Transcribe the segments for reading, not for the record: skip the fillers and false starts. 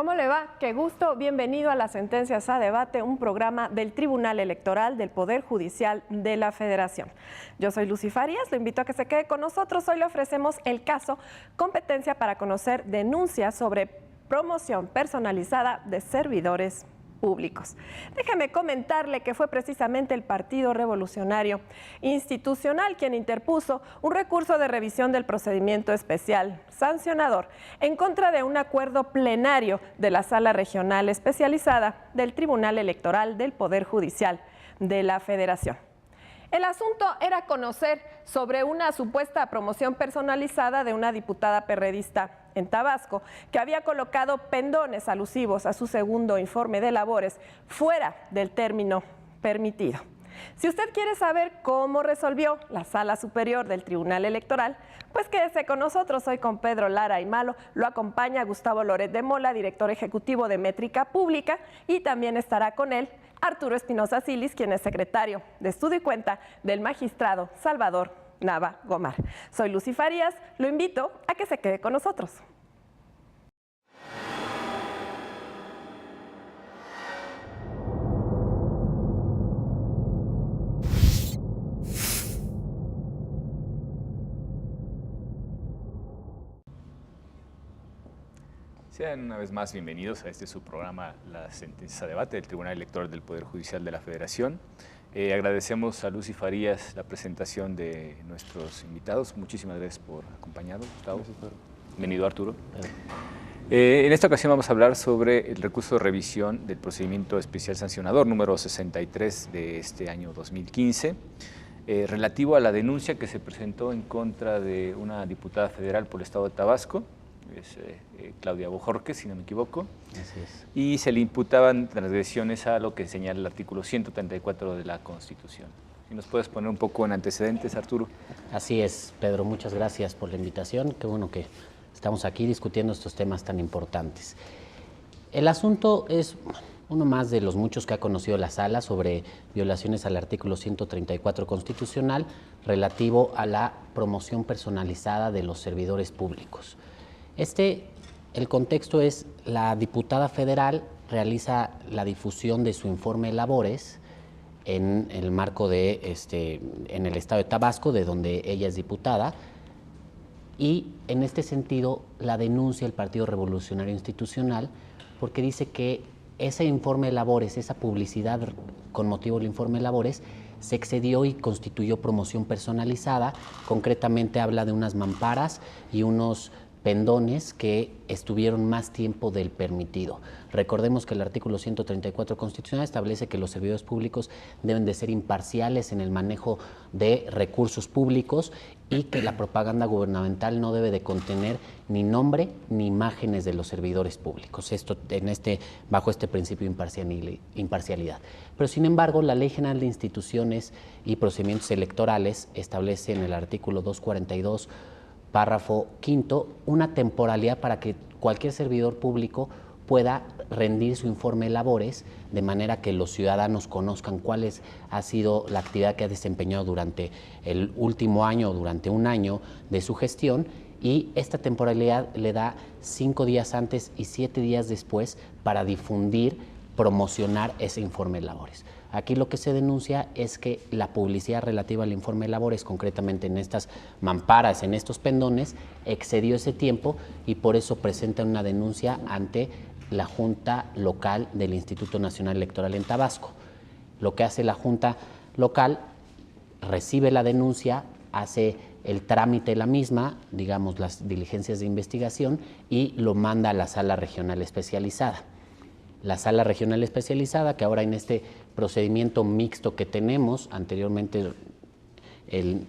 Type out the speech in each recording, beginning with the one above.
¿Cómo le va? Qué gusto. Bienvenido a Las Sentencias a Debate, un programa del Tribunal Electoral del Poder Judicial de la Federación. Yo soy Lucy Farías, lo invito a que se quede con nosotros. Hoy le ofrecemos el caso Competencia para conocer denuncias sobre promoción personalizada de servidores públicos. Déjeme comentarle que fue precisamente el Partido Revolucionario Institucional quien interpuso un recurso de revisión del procedimiento especial sancionador en contra de un acuerdo plenario de la Sala Regional Especializada del Tribunal Electoral del Poder Judicial de la Federación. El asunto era conocer sobre una supuesta promoción personalizada de una diputada perredista en Tabasco, que había colocado pendones alusivos a su segundo informe de labores fuera del término permitido. Si usted quiere saber cómo resolvió la Sala Superior del Tribunal Electoral, pues quédese con nosotros. Hoy con Pedro Lara y Malo lo acompaña Gustavo Loret de Mola, director ejecutivo de Métrica Pública, y también estará con él Arturo Espinosa Silis, quien es secretario de Estudio y Cuenta del magistrado Salvador Nava Gomar. Soy Lucy Farías, lo invito a que se quede con nosotros. Sean una vez más bienvenidos a este su programa, Las Sentencias a Debate del Tribunal Electoral del Poder Judicial de la Federación. Agradecemos a Lucy Farías la presentación de nuestros invitados. Muchísimas gracias por acompañarnos, Gustavo. Bienvenido, Arturo. En esta ocasión vamos a hablar sobre el recurso de revisión del procedimiento especial sancionador número 63 de este año 2015, relativo a la denuncia que se presentó en contra de una diputada federal por el Estado de Tabasco, es Claudia Bojorquez, si no me equivoco. Así es. Y se le imputaban transgresiones a lo que señala el artículo 134 de la Constitución. Si nos puedes poner un poco en antecedentes, Arturo. Así es, Pedro, muchas gracias por la invitación. Qué bueno que estamos aquí discutiendo estos temas tan importantes. El asunto es uno más de los muchos que ha conocido la Sala sobre violaciones al artículo 134 constitucional relativo a la promoción personalizada de los servidores públicos. El contexto es, la diputada federal realiza la difusión de su informe de labores en el marco de, en el estado de Tabasco, de donde ella es diputada, y en este sentido la denuncia el Partido Revolucionario Institucional porque dice que ese informe de labores, esa publicidad con motivo del informe de labores, se excedió y constituyó promoción personalizada. Concretamente habla de unas mamparas y unos pendones que estuvieron más tiempo del permitido. Recordemos que el artículo 134 constitucional establece que los servidores públicos deben de ser imparciales en el manejo de recursos públicos y que la propaganda gubernamental no debe de contener ni nombre ni imágenes de los servidores públicos. Esto bajo este principio de imparcialidad. Pero sin embargo, la Ley General de Instituciones y Procedimientos Electorales establece en el artículo 242 párrafo quinto, una temporalidad para que cualquier servidor público pueda rendir su informe de labores de manera que los ciudadanos conozcan cuál ha sido la actividad que ha desempeñado durante el último año o durante un año de su gestión, y esta temporalidad le da 5 días antes y 7 días después para difundir, promocionar ese informe de labores. Aquí lo que se denuncia es que la publicidad relativa al informe de labores, concretamente en estas mamparas, en estos pendones, excedió ese tiempo y por eso presentan una denuncia ante la Junta Local del Instituto Nacional Electoral en Tabasco. Lo que hace la Junta Local, recibe la denuncia, hace el trámite de la misma, digamos las diligencias de investigación, y lo manda a la Sala Regional Especializada. La Sala Regional Especializada, que ahora en este procedimiento mixto que tenemos, anteriormente,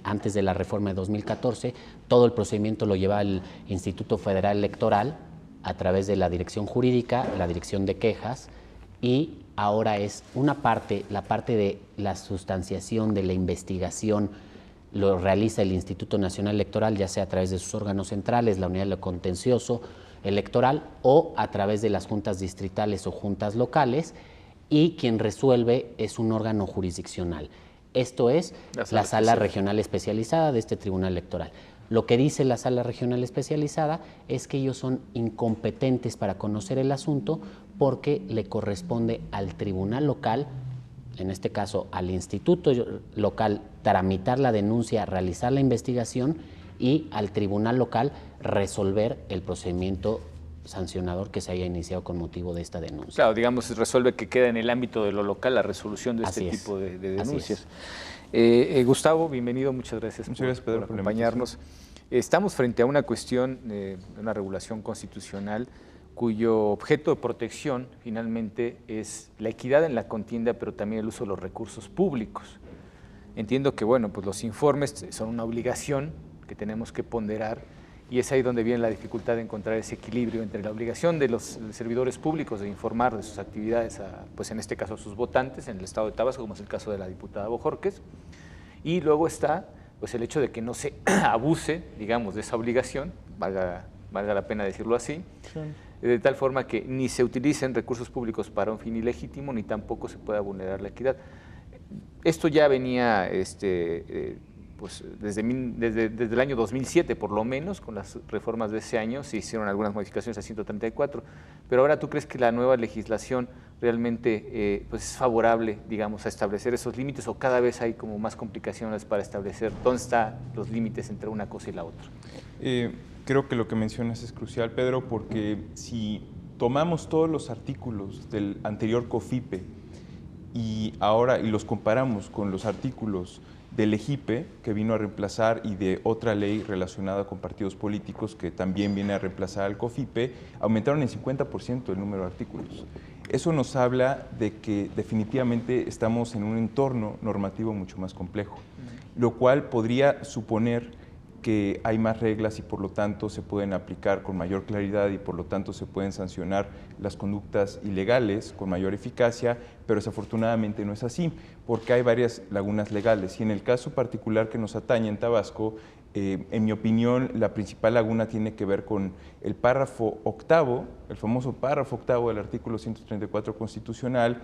antes de la reforma de 2014, todo el procedimiento lo lleva el Instituto Federal Electoral a través de la Dirección Jurídica, la Dirección de Quejas, y ahora es una parte, la parte de la sustanciación de la investigación, lo realiza el Instituto Nacional Electoral, ya sea a través de sus órganos centrales, la Unidad de lo Contencioso Electoral, o a través de las juntas distritales o juntas locales, y quien resuelve es un órgano jurisdiccional. Esto es la Sala Regional Especializada de este Tribunal Electoral. Lo que dice la Sala Regional Especializada es que ellos son incompetentes para conocer el asunto porque le corresponde al tribunal local, en este caso al instituto local, tramitar la denuncia, realizar la investigación y al tribunal local resolver el procedimiento sancionador que se haya iniciado con motivo de esta denuncia. Claro, digamos, resuelve que queda en el ámbito de lo local la resolución de este tipo de denuncias. Gustavo, bienvenido, muchas gracias, Pedro, por acompañarnos. Estamos frente a una cuestión, una regulación constitucional cuyo objeto de protección finalmente es la equidad en la contienda, pero también el uso de los recursos públicos. Entiendo que, bueno, pues los informes son una obligación que tenemos que ponderar, y es ahí donde viene la dificultad de encontrar ese equilibrio entre la obligación de los servidores públicos de informar de sus actividades, pues en este caso a sus votantes en el estado de Tabasco, como es el caso de la diputada Bojorquez, y luego está pues el hecho de que no se abuse, digamos, de esa obligación, valga la pena decirlo así, sí, de tal forma que ni se utilicen recursos públicos para un fin ilegítimo, ni tampoco se pueda vulnerar la equidad. Esto ya venía pues desde el año 2007, por lo menos, con las reformas de ese año, se hicieron algunas modificaciones a 134, pero ahora ¿tú crees que la nueva legislación realmente pues es favorable, digamos, a establecer esos límites, o cada vez hay como más complicaciones para establecer dónde están los límites entre una cosa y la otra? Creo que lo que mencionas es crucial, Pedro, porque si tomamos todos los artículos del anterior COFIPE y los comparamos con los artículos del EJIPE, que vino a reemplazar, y de otra ley relacionada con partidos políticos que también viene a reemplazar al COFIPE, aumentaron en 50% el número de artículos. Eso nos habla de que definitivamente estamos en un entorno normativo mucho más complejo, lo cual podría suponer que hay más reglas y por lo tanto se pueden aplicar con mayor claridad y por lo tanto se pueden sancionar las conductas ilegales con mayor eficacia, pero desafortunadamente no es así, porque hay varias lagunas legales. Y en el caso particular que nos atañe en Tabasco, en mi opinión, la principal laguna tiene que ver con el párrafo octavo, el famoso párrafo octavo del artículo 134 constitucional,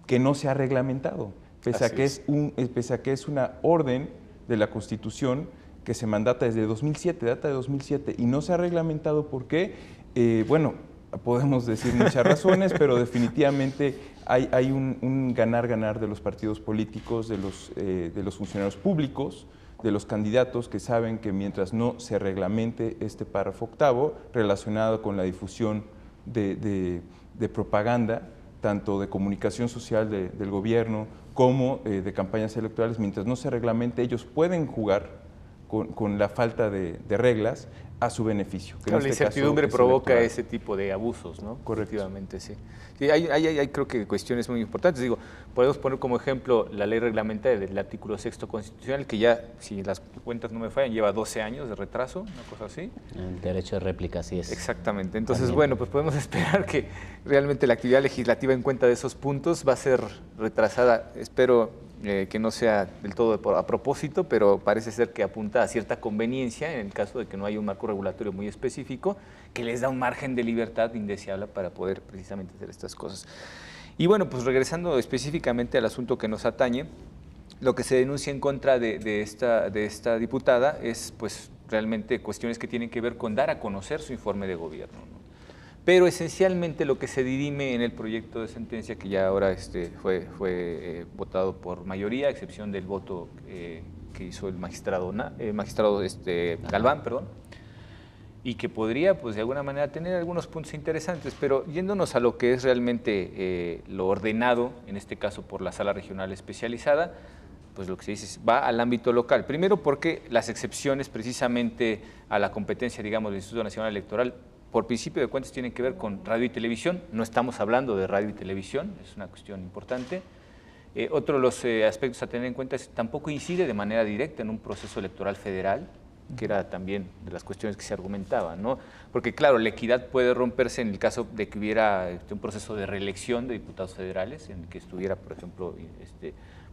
que no se ha reglamentado, pese a que es una orden de la Constitución que se mandata desde 2007, data de 2007, y no se ha reglamentado. ¿Por qué? Bueno, podemos decir muchas razones, pero definitivamente hay un ganar-ganar de los partidos políticos, de los funcionarios públicos, de los candidatos, que saben que mientras no se reglamente este párrafo octavo relacionado con la difusión de propaganda, tanto de comunicación social del gobierno como de campañas electorales, mientras no se reglamente, ellos pueden jugar con la falta de reglas a su beneficio. Que claro, la incertidumbre provoca ese tipo de abusos, ¿no? Correctivamente, sí. Sí, hay creo que cuestiones muy importantes. Digo, podemos poner como ejemplo la ley reglamentaria del artículo 6º constitucional, que ya, si las cuentas no me fallan, lleva 12 años de retraso, una cosa así. El derecho de réplica, así es. Exactamente. Entonces, bueno, pues podemos esperar que realmente la actividad legislativa en cuenta de esos puntos va a ser retrasada. Espero que no sea del todo a propósito, pero parece ser que apunta a cierta conveniencia en el caso de que no haya un marco regulatorio muy específico que les da un margen de libertad indeseable para poder precisamente hacer estas cosas. Y bueno, pues regresando específicamente al asunto que nos atañe, lo que se denuncia en contra de esta diputada es pues realmente cuestiones que tienen que ver con dar a conocer su informe de gobierno, ¿no? Pero esencialmente lo que se dirime en el proyecto de sentencia, que ya ahora fue votado por mayoría, a excepción del voto que hizo el magistrado Galván, perdón, y que podría, pues de alguna manera, tener algunos puntos interesantes, pero yéndonos a lo que es realmente lo ordenado, en este caso por la Sala Regional Especializada, pues lo que se dice va al ámbito local. Primero porque las excepciones precisamente a la competencia, digamos, del Instituto Nacional Electoral, por principio de cuentas tienen que ver con radio y televisión. No estamos hablando de radio y televisión, es una cuestión importante. Otro de los aspectos a tener en cuenta es que tampoco incide de manera directa en un proceso electoral federal, que era también de las cuestiones que se argumentaban, ¿no? Porque claro, la equidad puede romperse en el caso de que hubiera un proceso de reelección de diputados federales, en el que estuviera, por ejemplo,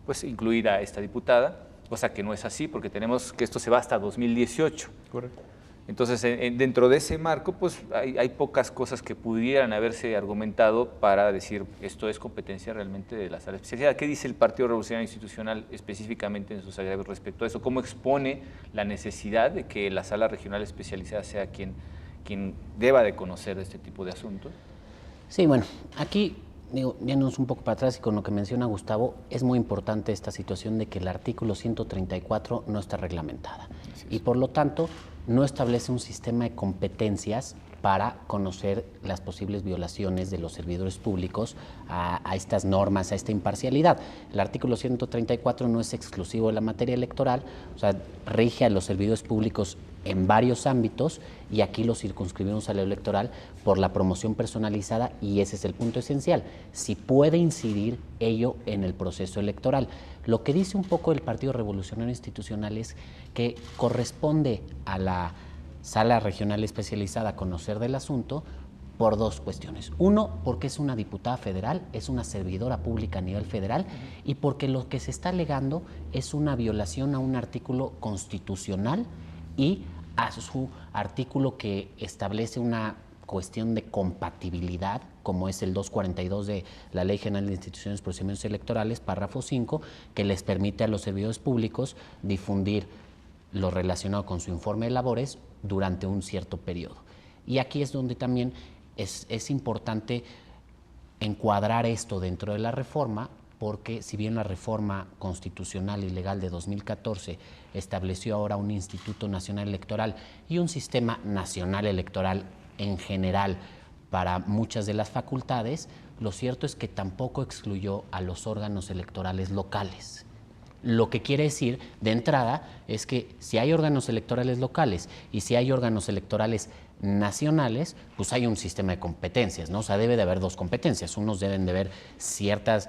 pues incluida esta diputada, cosa que no es así, porque tenemos que esto se va hasta 2018. Correcto. Entonces, dentro de ese marco, pues hay pocas cosas que pudieran haberse argumentado para decir esto es competencia realmente de la sala especializada. ¿Qué dice el Partido Revolucionario Institucional específicamente en sus agravios respecto a eso? ¿Cómo expone la necesidad de que la sala regional especializada sea quien deba de conocer este tipo de asuntos? Sí, bueno, aquí, yéndonos un poco para atrás y con lo que menciona Gustavo, es muy importante esta situación de que el artículo 134 no está reglamentada y por lo tanto no establece un sistema de competencias para conocer las posibles violaciones de los servidores públicos a estas normas, a esta imparcialidad. El artículo 134 no es exclusivo de la materia electoral, o sea, rige a los servidores públicos en varios ámbitos y aquí lo circunscribimos a lo electoral por la promoción personalizada y ese es el punto esencial, si puede incidir ello en el proceso electoral. Lo que dice un poco el Partido Revolucionario Institucional es que corresponde a la Sala Regional Especializada conocer del asunto por dos cuestiones. Uno, porque es una diputada federal, es una servidora pública a nivel federal y porque lo que se está alegando es una violación a un artículo constitucional y a su artículo que establece una cuestión de compatibilidad, como es el 242 de la Ley General de Instituciones y Procedimientos Electorales, párrafo 5, que les permite a los servidores públicos difundir lo relacionado con su informe de labores durante un cierto periodo. Y aquí es donde también es importante encuadrar esto dentro de la reforma, porque si bien la reforma constitucional y legal de 2014 estableció ahora un Instituto Nacional Electoral y un sistema nacional electoral en general para muchas de las facultades, lo cierto es que tampoco excluyó a los órganos electorales locales. Lo que quiere decir, de entrada, es que si hay órganos electorales locales y si hay órganos electorales nacionales, pues hay un sistema de competencias, ¿no? O sea, debe de haber dos competencias. Unos deben de ver ciertas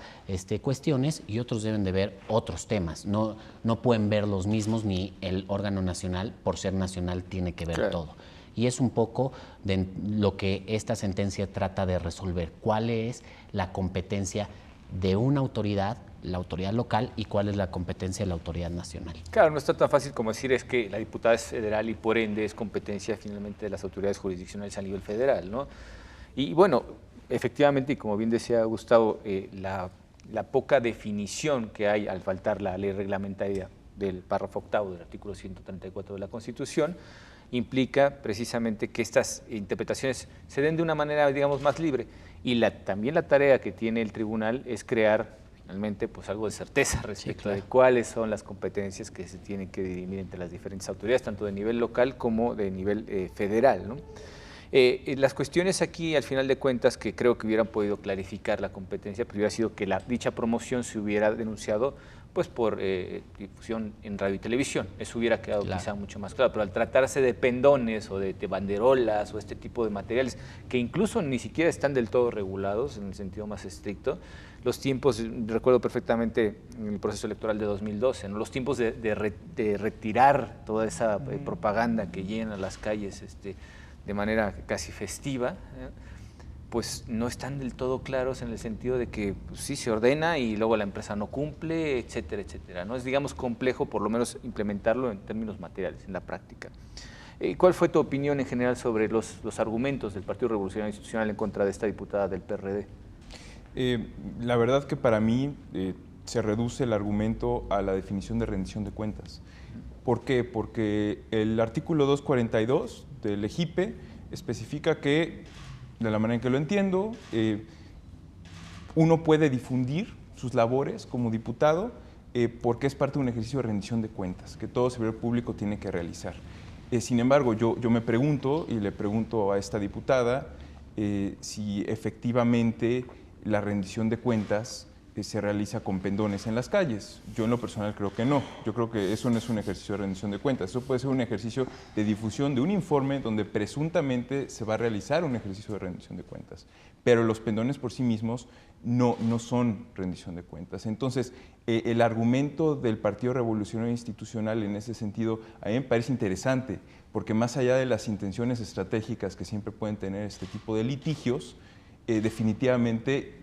cuestiones y otros deben de ver otros temas. No pueden ver los mismos ni el órgano nacional, por ser nacional, tiene que ver todo. Y es un poco de lo que esta sentencia trata de resolver. ¿Cuál es la competencia de una autoridad, la autoridad local, y cuál es la competencia de la autoridad nacional? Claro, no está tan fácil como decir es que la diputada es federal y por ende es competencia finalmente de las autoridades jurisdiccionales a nivel federal, ¿no? Y bueno, efectivamente, y como bien decía Gustavo, la poca definición que hay al faltar la ley reglamentaria del párrafo octavo del artículo 134 de la Constitución, implica precisamente que estas interpretaciones se den de una manera, digamos, más libre. Y también la tarea que tiene el tribunal es crear finalmente pues algo de certeza respecto de cuáles son las competencias que se tienen que dirimir entre las diferentes autoridades, tanto de nivel local como de nivel federal, ¿no? Las cuestiones aquí, al final de cuentas, que creo que hubieran podido clarificar la competencia, pues hubiera sido que dicha promoción se hubiera denunciado pues por difusión en radio y televisión. Eso hubiera quedado quizá mucho más claro, pero al tratarse de pendones o de banderolas o este tipo de materiales que incluso ni siquiera están del todo regulados en el sentido más estricto, los tiempos, recuerdo perfectamente en el proceso electoral de 2012, ¿no? Los tiempos de retirar toda esa propaganda que llena las calles de manera casi festiva, pues no están del todo claros en el sentido de que pues, sí se ordena y luego la empresa no cumple, etcétera, etcétera, ¿no? Es, digamos, complejo por lo menos implementarlo en términos materiales, en la práctica. ¿Cuál fue tu opinión en general sobre los argumentos del Partido Revolucionario Institucional en contra de esta diputada del PRD? La verdad que para mí se reduce el argumento a la definición de rendición de cuentas. ¿Por qué? Porque el artículo 242 del EJIPE especifica que, de la manera en que lo entiendo, uno puede difundir sus labores como diputado porque es parte de un ejercicio de rendición de cuentas que todo servidor público tiene que realizar. Sin embargo, yo me pregunto, y le pregunto a esta diputada, si efectivamente la rendición de cuentas se realiza con pendones en las calles. Yo en lo personal creo que no. Yo creo que eso no es un ejercicio de rendición de cuentas. Eso puede ser un ejercicio de difusión de un informe donde presuntamente se va a realizar un ejercicio de rendición de cuentas. Pero los pendones por sí mismos no son rendición de cuentas. Entonces, el argumento del Partido Revolucionario Institucional en ese sentido a mí me parece interesante, porque más allá de las intenciones estratégicas que siempre pueden tener este tipo de litigios, definitivamente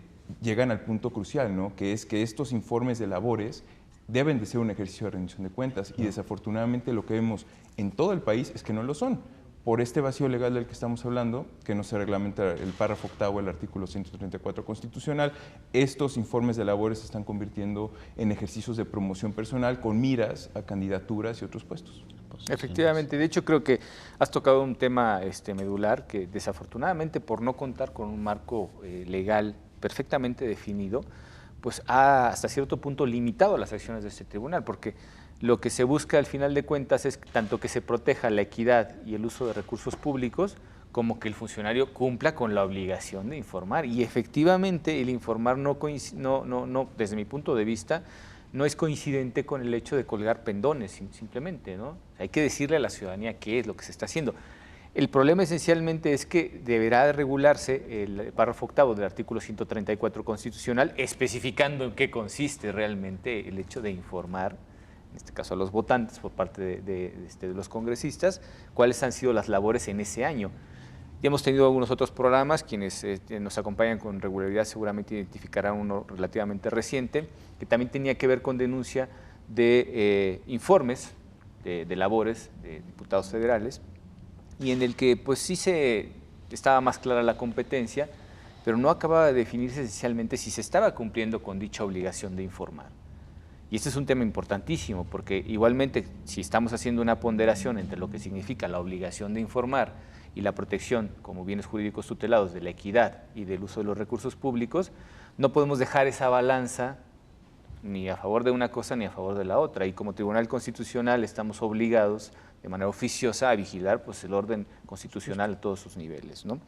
llegan al punto crucial, ¿no? Que es que estos informes de labores deben de ser un ejercicio de rendición de cuentas y desafortunadamente lo que vemos en todo el país es que no lo son, por este vacío legal del que estamos hablando, que no se reglamenta el párrafo octavo del artículo 134 constitucional, estos informes de labores se están convirtiendo en ejercicios de promoción personal con miras a candidaturas y otros puestos. Efectivamente, de hecho creo que has tocado un tema medular que desafortunadamente por no contar con un marco legal perfectamente definido, pues ha hasta cierto punto limitado las acciones de este tribunal, porque lo que se busca al final de cuentas es tanto que se proteja la equidad y el uso de recursos públicos, como que el funcionario cumpla con la obligación de informar. Y efectivamente el informar no, desde mi punto de vista, no es coincidente con el hecho de colgar pendones, simplemente, ¿no? Hay que decirle a la ciudadanía qué es lo que se está haciendo. El problema esencialmente es que deberá regularse el párrafo octavo del artículo 134 constitucional, especificando en qué consiste realmente el hecho de informar, en este caso a los votantes por parte de los congresistas, cuáles han sido las labores en ese año. Ya hemos tenido algunos otros programas, quienes nos acompañan con regularidad seguramente identificarán uno relativamente reciente, que también tenía que ver con denuncia de informes de labores de diputados federales, y en el que pues sí estaba más clara la competencia, pero no acababa de definirse esencialmente si se estaba cumpliendo con dicha obligación de informar. Y este es un tema importantísimo, porque igualmente si estamos haciendo una ponderación entre lo que significa la obligación de informar y la protección como bienes jurídicos tutelados de la equidad y del uso de los recursos públicos, no podemos dejar esa balanza ni a favor de una cosa ni a favor de la otra. Y como Tribunal Constitucional estamos obligados de manera oficiosa a vigilar pues, el orden constitucional a todos sus niveles, ¿no?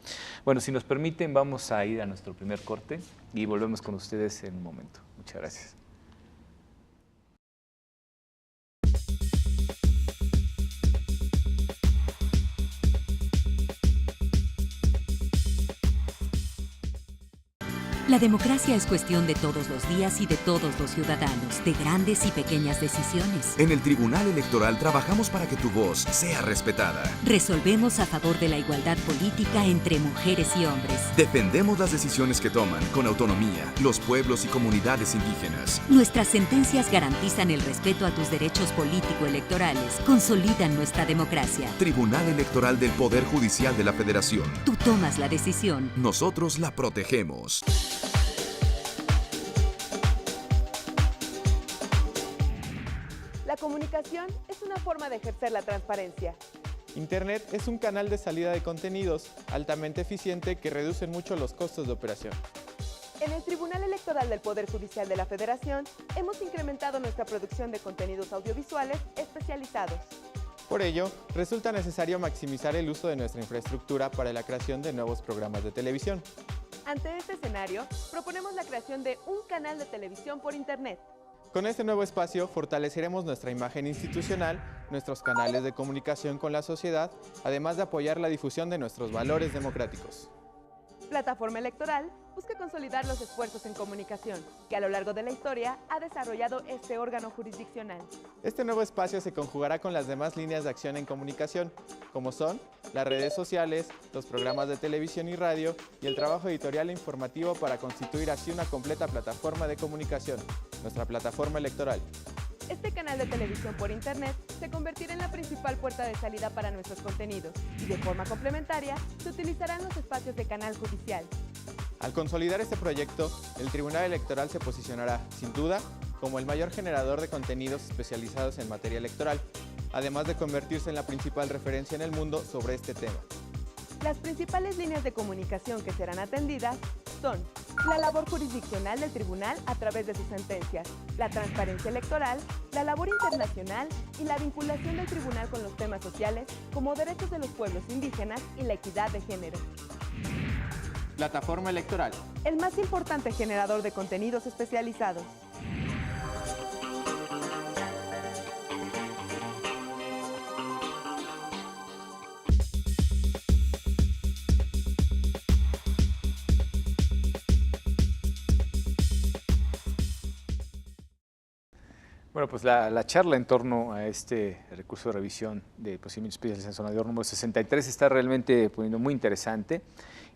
Bueno, si nos permiten, vamos a ir a nuestro primer corte y volvemos con ustedes en un momento. Muchas gracias. La democracia es cuestión de todos los días y de todos los ciudadanos, de grandes y pequeñas decisiones. En el Tribunal Electoral trabajamos para que tu voz sea respetada. Resolvemos a favor de la igualdad política entre mujeres y hombres. Defendemos las decisiones que toman con autonomía los pueblos y comunidades indígenas. Nuestras sentencias garantizan el respeto a tus derechos político-electorales, consolidan nuestra democracia. Tribunal Electoral del Poder Judicial de la Federación. Tú tomas la decisión. Nosotros la protegemos. La comunicación es una forma de ejercer la transparencia. Internet es un canal de salida de contenidos altamente eficiente que reduce mucho los costos de operación. En el Tribunal Electoral del Poder Judicial de la Federación hemos incrementado nuestra producción de contenidos audiovisuales especializados. Por ello, resulta necesario maximizar el uso de nuestra infraestructura para la creación de nuevos programas de televisión. Ante este escenario, proponemos la creación de un canal de televisión por Internet. Con este nuevo espacio fortaleceremos nuestra imagen institucional, nuestros canales de comunicación con la sociedad, además de apoyar la difusión de nuestros valores democráticos. Plataforma Electoral busca consolidar los esfuerzos en comunicación que a lo largo de la historia ha desarrollado este órgano jurisdiccional. Este nuevo espacio se conjugará con las demás líneas de acción en comunicación, como son las redes sociales, los programas de televisión y radio y el trabajo editorial e informativo para constituir así una completa plataforma de comunicación, nuestra plataforma electoral. Este canal de televisión por Internet se convertirá en la principal puerta de salida para nuestros contenidos y de forma complementaria se utilizarán los espacios de canal judicial. Al consolidar este proyecto, el Tribunal Electoral se posicionará, sin duda, como el mayor generador de contenidos especializados en materia electoral, además de convertirse en la principal referencia en el mundo sobre este tema. Las principales líneas de comunicación que serán atendidas son la labor jurisdiccional del tribunal a través de sus sentencias, la transparencia electoral, la labor internacional y la vinculación del tribunal con los temas sociales como derechos de los pueblos indígenas y la equidad de género. Plataforma Electoral. El más importante generador de contenidos especializados. Bueno, pues la charla en torno a este recurso de revisión de procedimientos especiales sancionador número 63 está realmente poniendo muy interesante.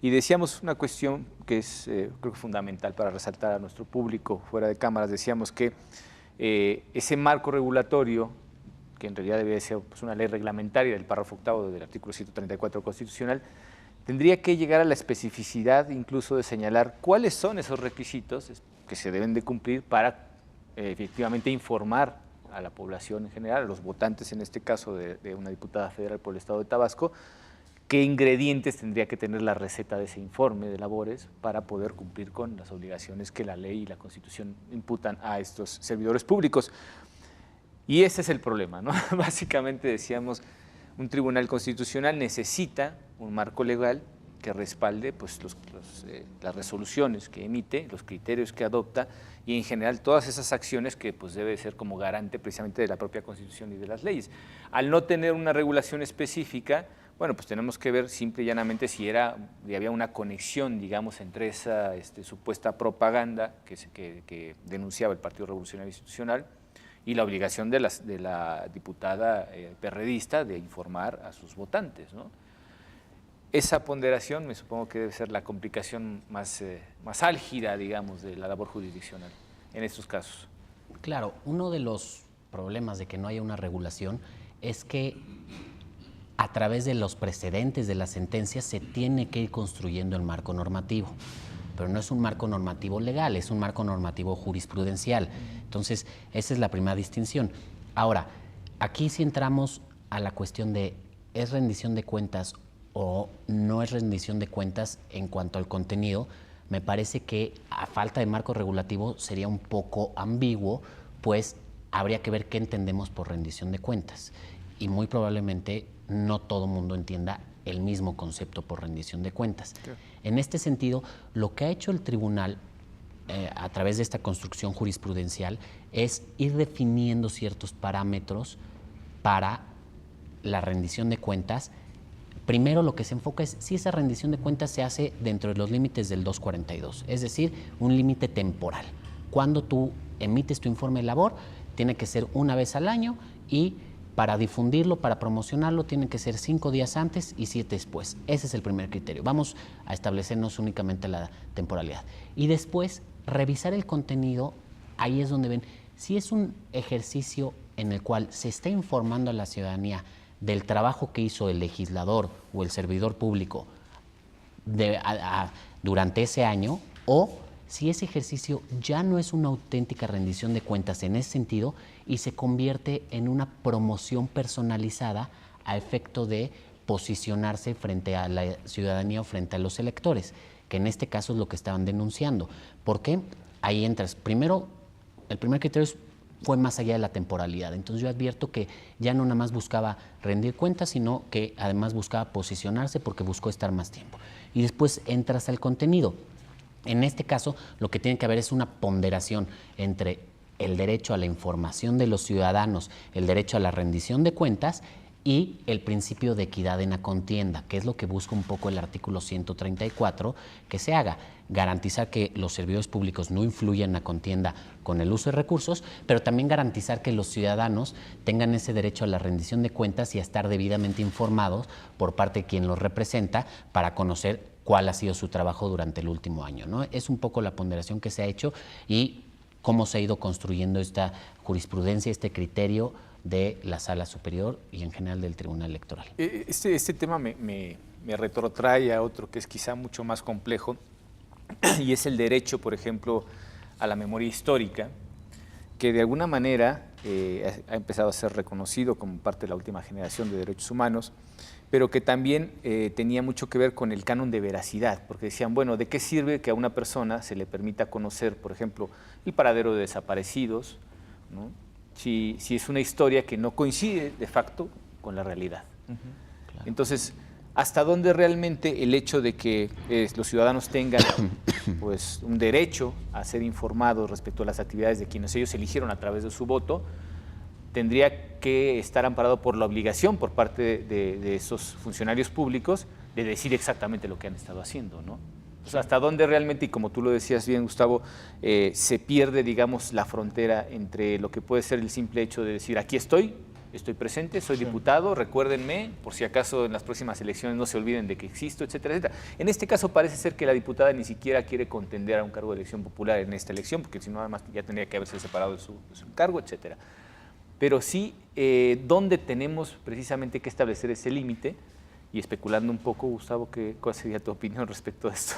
Y decíamos una cuestión que es creo que fundamental para resaltar a nuestro público fuera de cámaras. Decíamos que ese marco regulatorio que en realidad debería ser pues, una ley reglamentaria del párrafo 8º del artículo 134 constitucional, tendría que llegar a la especificidad incluso de señalar cuáles son esos requisitos que se deben de cumplir para efectivamente informar a la población en general, a los votantes en este caso de una diputada federal por el estado de Tabasco, qué ingredientes tendría que tener la receta de ese informe de labores para poder cumplir con las obligaciones que la ley y la Constitución imputan a estos servidores públicos. Y ese es el problema, ¿no? Básicamente decíamos, un tribunal constitucional necesita un marco legal que respalde pues, las resoluciones que emite, los criterios que adopta y en general todas esas acciones que pues, debe ser como garante precisamente de la propia Constitución y de las leyes. Al no tener una regulación específica, bueno, pues tenemos que ver simple y llanamente si había una conexión, digamos, entre esa supuesta propaganda que denunciaba el Partido Revolucionario Institucional y la obligación de la diputada perredista de informar a sus votantes, ¿no? Esa ponderación me supongo que debe ser la complicación más álgida, digamos, de la labor jurisdiccional en estos casos. Claro, uno de los problemas de que no haya una regulación es que a través de los precedentes de las sentencias se tiene que ir construyendo el marco normativo, pero no es un marco normativo legal, es un marco normativo jurisprudencial. Entonces, esa es la primera distinción. Ahora, aquí sí entramos a la cuestión de ¿es rendición de cuentas o no es rendición de cuentas en cuanto al contenido? Me parece que a falta de marco regulativo sería un poco ambiguo, pues habría que ver qué entendemos por rendición de cuentas. Y muy probablemente no todo mundo entienda el mismo concepto por rendición de cuentas. Sí. En este sentido, lo que ha hecho el tribunal a través de esta construcción jurisprudencial es ir definiendo ciertos parámetros para la rendición de cuentas. Primero lo que se enfoca es si esa rendición de cuentas se hace dentro de los límites del 242, es decir, un límite temporal. Cuando tú emites tu informe de labor, tiene que ser una vez al año y para difundirlo, para promocionarlo, tienen que ser 5 días antes y 7 después. Ese es el primer criterio. Vamos a establecernos únicamente la temporalidad. Y después, revisar el contenido, ahí es donde ven, si es un ejercicio en el cual se está informando a la ciudadanía del trabajo que hizo el legislador o el servidor público durante ese año, o si ese ejercicio ya no es una auténtica rendición de cuentas en ese sentido y se convierte en una promoción personalizada a efecto de posicionarse frente a la ciudadanía o frente a los electores, que en este caso es lo que estaban denunciando. ¿Por qué? Ahí entras. Primero, el primer criterio fue más allá de la temporalidad. Entonces yo advierto que ya no nada más buscaba rendir cuentas, sino que además buscaba posicionarse porque buscó estar más tiempo. Y después entras al contenido. En este caso, lo que tiene que haber es una ponderación entre el derecho a la información de los ciudadanos, el derecho a la rendición de cuentas y el principio de equidad en la contienda, que es lo que busca un poco el artículo 134 que se haga. Garantizar que los servidores públicos no influyan en la contienda con el uso de recursos, pero también garantizar que los ciudadanos tengan ese derecho a la rendición de cuentas y a estar debidamente informados por parte de quien los representa para conocer cuál ha sido su trabajo durante el último año, ¿no? Es un poco la ponderación que se ha hecho y cómo se ha ido construyendo esta jurisprudencia, este criterio de la Sala Superior y en general del Tribunal Electoral. Este tema me retrotrae a otro que es quizá mucho más complejo y es el derecho, por ejemplo, a la memoria histórica, que de alguna manera ha empezado a ser reconocido como parte de la última generación de derechos humanos, pero que también tenía mucho que ver con el canon de veracidad, porque decían, bueno, ¿de qué sirve que a una persona se le permita conocer, por ejemplo, el paradero de desaparecidos, ¿no? si es una historia que no coincide de facto con la realidad? Claro. Entonces, ¿hasta dónde realmente el hecho de que los ciudadanos tengan pues, un derecho a ser informados respecto a las actividades de quienes ellos eligieron a través de su voto tendría que estar amparado por la obligación por parte de esos funcionarios públicos de decir exactamente lo que han estado haciendo, ¿no? O sea, hasta dónde realmente, y como tú lo decías bien, Gustavo, se pierde, digamos, la frontera entre lo que puede ser el simple hecho de decir, aquí estoy presente, soy diputado, recuérdenme, por si acaso en las próximas elecciones no se olviden de que existo, etcétera, etcétera. En este caso parece ser que la diputada ni siquiera quiere contender a un cargo de elección popular en esta elección, porque si no, además ya tendría que haberse separado de su cargo, etcétera. pero sí dónde tenemos precisamente que establecer ese límite. Y especulando un poco, Gustavo, ¿cuál sería tu opinión respecto a esto?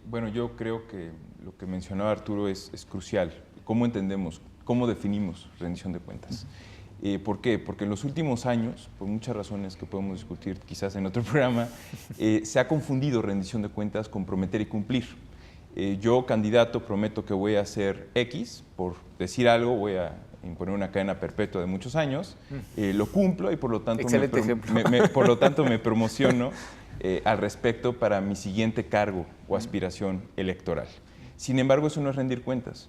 Bueno, yo creo que lo que mencionaba Arturo es crucial. ¿Cómo entendemos, cómo definimos rendición de cuentas? ¿Por qué? Porque en los últimos años, por muchas razones que podemos discutir quizás en otro programa, se ha confundido rendición de cuentas con prometer y cumplir. Yo, candidato, prometo que voy a hacer X, por decir algo, voy a imponer una cadena perpetua de muchos años, lo cumplo y por lo tanto, por lo tanto me promociono al respecto para mi siguiente cargo o aspiración electoral. Sin embargo, eso no es rendir cuentas.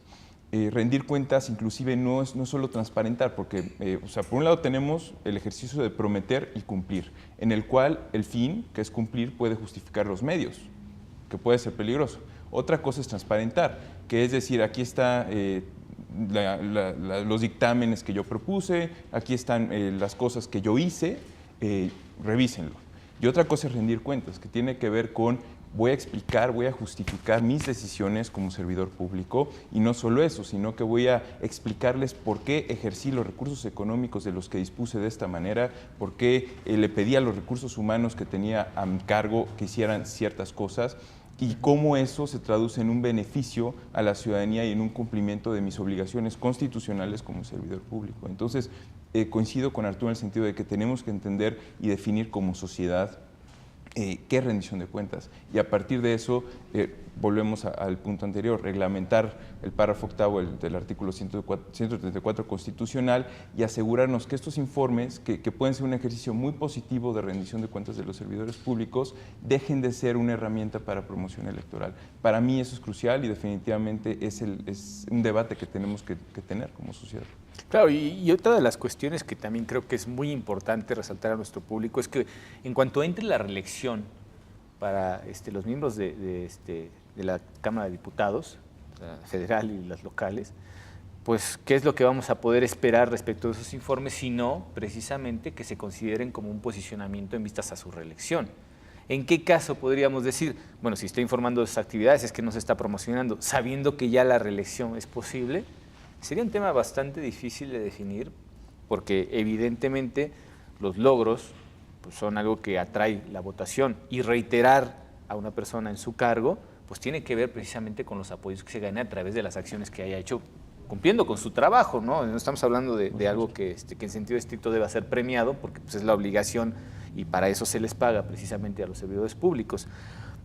Rendir cuentas inclusive no es solo transparentar, porque o sea, por un lado tenemos el ejercicio de prometer y cumplir, en el cual el fin, que es cumplir, puede justificar los medios, que puede ser peligroso. Otra cosa es transparentar, que es decir, aquí está los dictámenes que yo propuse, aquí están las cosas que yo hice, revísenlo. Y otra cosa es rendir cuentas, que tiene que ver con voy a explicar, voy a justificar mis decisiones como servidor público, y no solo eso, sino que voy a explicarles por qué ejercí los recursos económicos de los que dispuse de esta manera, por qué le pedí a los recursos humanos que tenía a mi cargo que hicieran ciertas cosas, y cómo eso se traduce en un beneficio a la ciudadanía y en un cumplimiento de mis obligaciones constitucionales como servidor público. Entonces, coincido con Arturo en el sentido de que tenemos que entender y definir como sociedad qué es rendición de cuentas. Y a partir de eso, volvemos al punto anterior, reglamentar el párrafo octavo del artículo 134 constitucional y asegurarnos que estos informes, que pueden ser un ejercicio muy positivo de rendición de cuentas de los servidores públicos, dejen de ser una herramienta para promoción electoral. Para mí eso es crucial y definitivamente es un debate que tenemos que tener como sociedad. Claro, y otra de las cuestiones que también creo que es muy importante resaltar a nuestro público es que en cuanto entre la reelección para los miembros de la Cámara de Diputados, la federal y las locales, pues ¿qué es lo que vamos a poder esperar respecto de esos informes? Sino precisamente que se consideren como un posicionamiento en vistas a su reelección. ¿En qué caso podríamos decir, bueno, si está informando de sus actividades es que no se está promocionando, sabiendo que ya la reelección es posible? Sería un tema bastante difícil de definir porque evidentemente los logros pues, son algo que atrae la votación y reiterar a una persona en su cargo pues tiene que ver precisamente con los apoyos que se gane a través de las acciones que haya hecho cumpliendo con su trabajo, ¿no? No estamos hablando de algo que en sentido estricto deba ser premiado porque pues, es la obligación y para eso se les paga precisamente a los servidores públicos.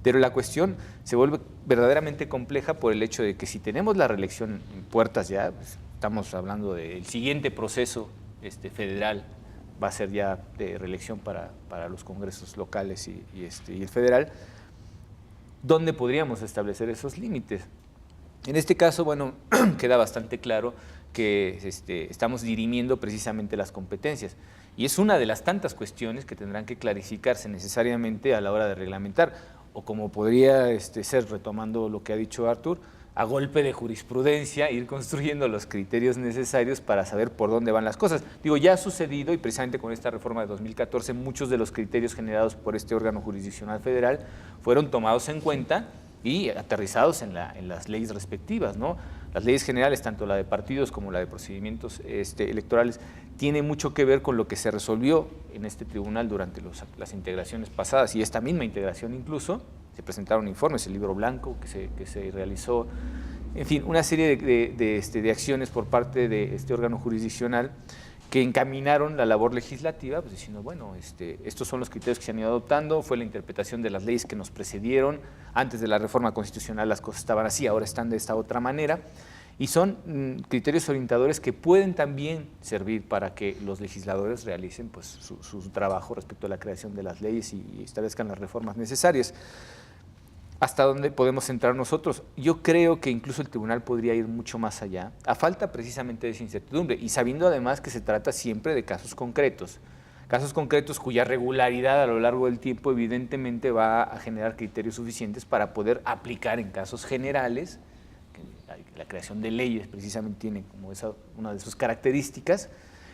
Pero la cuestión se vuelve verdaderamente compleja por el hecho de que si tenemos la reelección en puertas ya, pues, estamos hablando del siguiente proceso federal, va a ser ya de reelección para los congresos locales y el federal, ¿dónde podríamos establecer esos límites? En este caso, bueno, queda bastante claro que estamos dirimiendo precisamente las competencias y es una de las tantas cuestiones que tendrán que clarificarse necesariamente a la hora de reglamentar. O como podría ser, retomando lo que ha dicho Artur, a golpe de jurisprudencia, ir construyendo los criterios necesarios para saber por dónde van las cosas. Digo, ya ha sucedido y precisamente con esta reforma de 2014 muchos de los criterios generados por este órgano jurisdiccional federal fueron tomados en cuenta y aterrizados en las leyes respectivas, ¿no? Las leyes generales, tanto la de partidos como la de procedimientos electorales, tiene mucho que ver con lo que se resolvió en este tribunal durante las integraciones pasadas y esta misma integración incluso, se presentaron informes, el libro blanco que se realizó, en fin, una serie de acciones por parte de este órgano jurisdiccional que encaminaron la labor legislativa, pues diciendo, bueno, estos son los criterios que se han ido adoptando, fue la interpretación de las leyes que nos precedieron, antes de la reforma constitucional las cosas estaban así, ahora están de esta otra manera, y son criterios orientadores que pueden también servir para que los legisladores realicen pues, su trabajo respecto a la creación de las leyes y establezcan las reformas necesarias. ¿Hasta dónde podemos entrar nosotros? Yo creo que incluso el tribunal podría ir mucho más allá, a falta precisamente de esa incertidumbre y sabiendo además que se trata siempre de casos concretos cuya regularidad a lo largo del tiempo evidentemente va a generar criterios suficientes para poder aplicar en casos generales, que la creación de leyes precisamente tiene como una de sus características,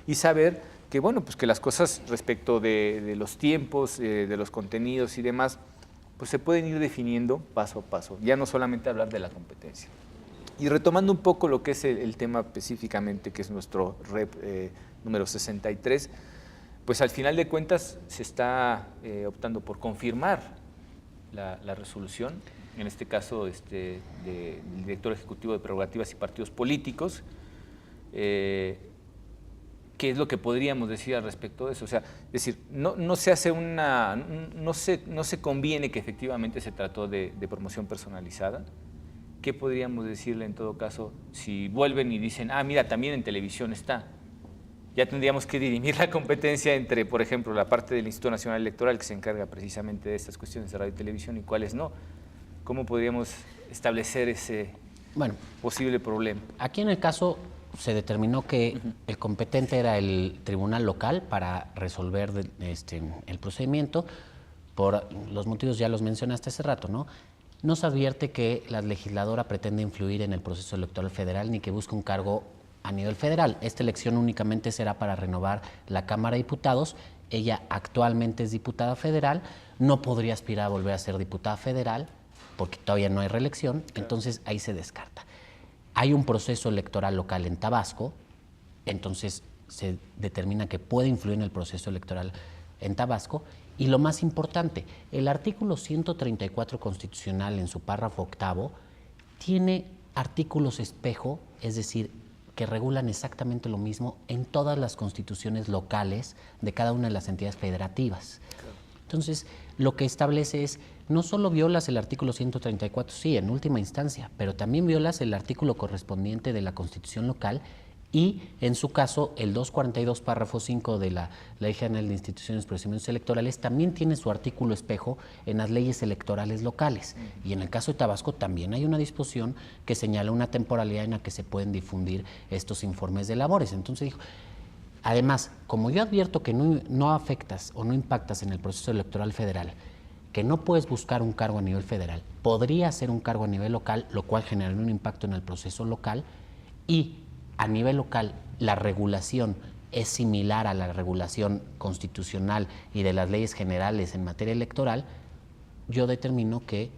y saber que, bueno, pues que las cosas respecto de los tiempos, de los contenidos y demás, pues se pueden ir definiendo paso a paso, ya no solamente hablar de la competencia. Y retomando un poco lo que es el tema específicamente, que es nuestro REP número 63, pues al final de cuentas se está optando por confirmar la resolución, en este caso del director ejecutivo de prerrogativas y partidos políticos. ¿Qué es lo que podríamos decir al respecto de eso? O sea, es decir, no se conviene que efectivamente se trató de promoción personalizada. ¿Qué podríamos decirle en todo caso si vuelven y dicen, mira, también en televisión está? Ya tendríamos que dirimir la competencia entre, por ejemplo, la parte del Instituto Nacional Electoral, que se encarga precisamente de estas cuestiones de radio y televisión, y cuáles no. ¿Cómo podríamos establecer ese posible problema? Aquí en el caso se determinó que el competente era el tribunal local para resolver el procedimiento. Por los motivos ya los mencionaste hace rato, ¿no? No se advierte que la legisladora pretende influir en el proceso electoral federal ni que busque un cargo a nivel federal. Esta elección únicamente será para renovar la Cámara de Diputados. Ella actualmente es diputada federal, no podría aspirar a volver a ser diputada federal porque todavía no hay reelección, entonces ahí se descarta. Hay un proceso electoral local en Tabasco, entonces se determina que puede influir en el proceso electoral en Tabasco. Y lo más importante, el artículo 134 constitucional en su párrafo 8º tiene artículos espejo, es decir, que regulan exactamente lo mismo en todas las constituciones locales de cada una de las entidades federativas. Entonces, lo que establece es, no solo violas el artículo 134, sí, en última instancia, pero también violas el artículo correspondiente de la Constitución local y, en su caso, el 242, párrafo 5 de la Ley General de Instituciones y Procedimientos Electorales también tiene su artículo espejo en las leyes electorales locales. Y en el caso de Tabasco también hay una disposición que señala una temporalidad en la que se pueden difundir estos informes de labores. Entonces dijo, además, como yo advierto que no afectas o no impactas en el proceso electoral federal, que no puedes buscar un cargo a nivel federal, podría ser un cargo a nivel local, lo cual generaría un impacto en el proceso local, y a nivel local la regulación es similar a la regulación constitucional y de las leyes generales en materia electoral, yo determino que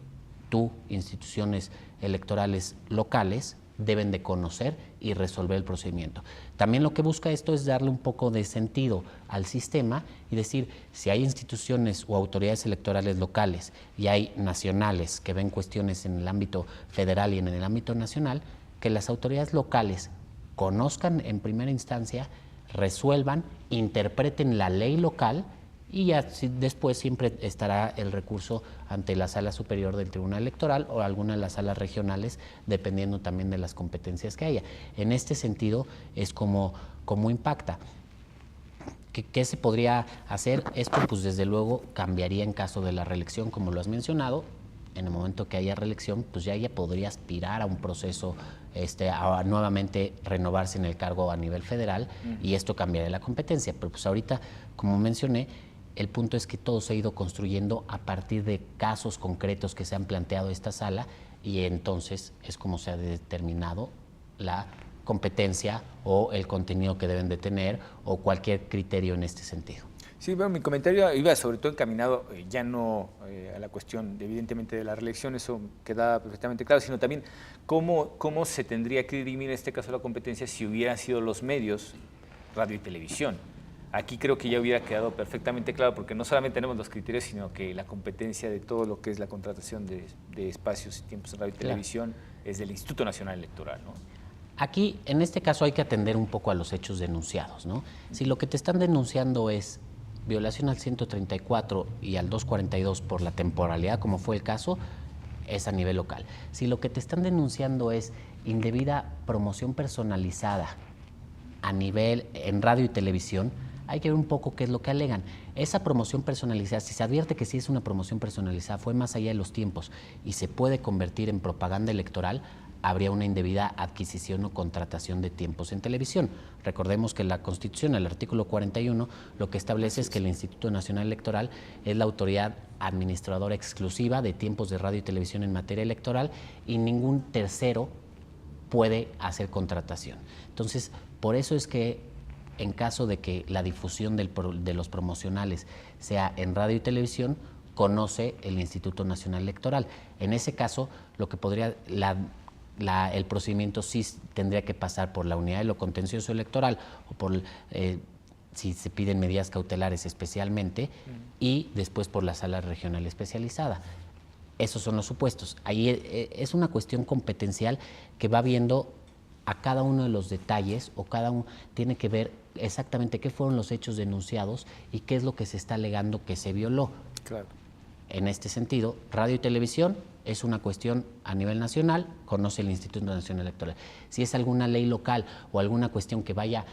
instituciones electorales locales deben de conocer y resolver el procedimiento. También lo que busca esto es darle un poco de sentido al sistema y decir, si hay instituciones o autoridades electorales locales y hay nacionales que ven cuestiones en el ámbito federal y en el ámbito nacional, que las autoridades locales conozcan en primera instancia, resuelvan, interpreten la ley local y ya después siempre estará el recurso ante la Sala Superior del Tribunal Electoral o alguna de las salas regionales, dependiendo también de las competencias que haya. En este sentido es como impacta. ¿Qué se podría hacer? Esto pues desde luego cambiaría en caso de la reelección, como lo has mencionado. En el momento que haya reelección, pues ya ella podría aspirar a un proceso, a nuevamente renovarse en el cargo a nivel federal y esto cambiaría la competencia. Pero pues ahorita, como mencioné, el punto es que todo se ha ido construyendo a partir de casos concretos que se han planteado esta sala y entonces es como se ha determinado la competencia o el contenido que deben de tener o cualquier criterio en este sentido. Sí, bueno, mi comentario iba sobre todo encaminado ya no a la cuestión evidentemente de la reelección, eso queda perfectamente claro, sino también cómo se tendría que dirimir en este caso la competencia si hubieran sido los medios, radio y televisión. Aquí creo que ya hubiera quedado perfectamente claro porque no solamente tenemos los criterios, sino que la competencia de todo lo que es la contratación de espacios y tiempos en radio y televisión es del Instituto Nacional Electoral, ¿no? Aquí, en este caso, hay que atender un poco a los hechos denunciados, ¿no? Si lo que te están denunciando es violación al 134 y al 242 por la temporalidad, como fue el caso, es a nivel local. Si lo que te están denunciando es indebida promoción personalizada a nivel en radio y televisión, hay que ver un poco qué es lo que alegan. Esa promoción personalizada, si se advierte que sí es una promoción personalizada, fue más allá de los tiempos y se puede convertir en propaganda electoral, habría una indebida adquisición o contratación de tiempos en televisión. Recordemos que la Constitución, el artículo 41, lo que establece es que el Instituto Nacional Electoral es la autoridad administradora exclusiva de tiempos de radio y televisión en materia electoral y ningún tercero puede hacer contratación. Entonces, por eso es que en caso de que la difusión de los promocionales sea en radio y televisión, conoce el Instituto Nacional Electoral. En ese caso, lo que podría, el procedimiento sí tendría que pasar por la unidad de lo contencioso electoral o por si se piden medidas cautelares especialmente, y después por la sala regional especializada. Esos son los supuestos. Ahí es una cuestión competencial que va viendo a cada uno de los detalles, o cada uno tiene que ver exactamente qué fueron los hechos denunciados y qué es lo que se está alegando que se violó. Claro. En este sentido, radio y televisión es una cuestión a nivel nacional, conoce el Instituto Nacional Electoral. Si es alguna ley local o alguna cuestión que vaya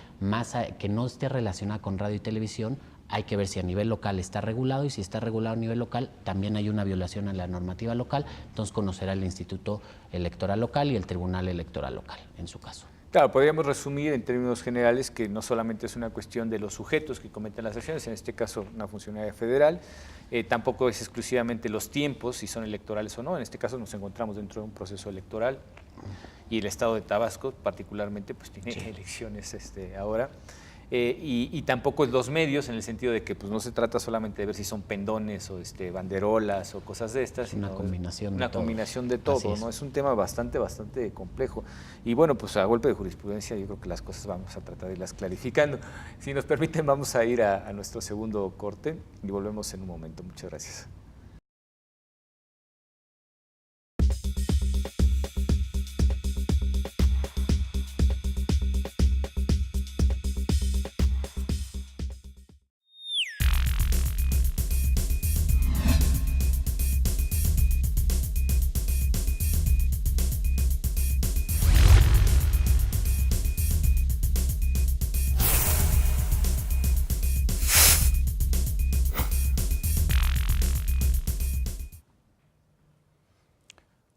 que no esté relacionada con radio y televisión, hay que ver si a nivel local está regulado, y si está regulado a nivel local, también hay una violación a la normativa local, entonces conocerá el Instituto Electoral Local y el Tribunal Electoral Local, en su caso. Claro, podríamos resumir en términos generales que no solamente es una cuestión de los sujetos que cometen las acciones, en este caso una funcionaria federal, tampoco es exclusivamente los tiempos, si son electorales o no. En este caso nos encontramos dentro de un proceso electoral, y el estado de Tabasco particularmente pues tiene elecciones ahora. Y tampoco los medios, en el sentido de que pues, no se trata solamente de ver si son pendones o banderolas o cosas de estas, sino una combinación de todo, ¿no? Es un tema bastante complejo. Y bueno, pues a golpe de jurisprudencia yo creo que las cosas vamos a tratar de irlas clarificando. Si nos permiten, vamos a ir a nuestro segundo corte y volvemos en un momento. Muchas gracias.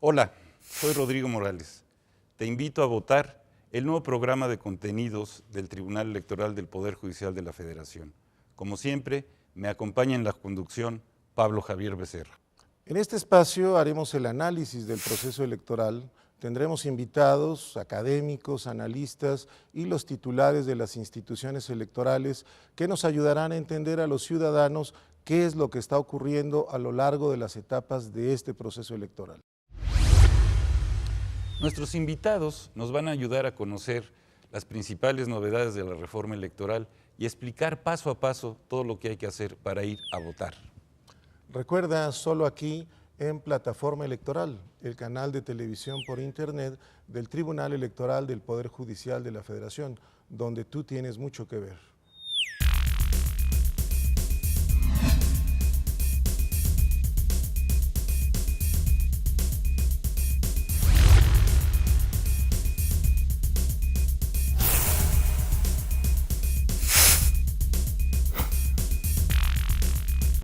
Hola, soy Rodrigo Morales. Te invito a votar el nuevo programa de contenidos del Tribunal Electoral del Poder Judicial de la Federación. Como siempre, me acompaña en la conducción Pablo Javier Becerra. En este espacio haremos el análisis del proceso electoral. Tendremos invitados, académicos, analistas y los titulares de las instituciones electorales que nos ayudarán a entender a los ciudadanos qué es lo que está ocurriendo a lo largo de las etapas de este proceso electoral. Nuestros invitados nos van a ayudar a conocer las principales novedades de la reforma electoral y explicar paso a paso todo lo que hay que hacer para ir a votar. Recuerda, solo aquí en Plataforma Electoral, el canal de televisión por internet del Tribunal Electoral del Poder Judicial de la Federación, donde tú tienes mucho que ver.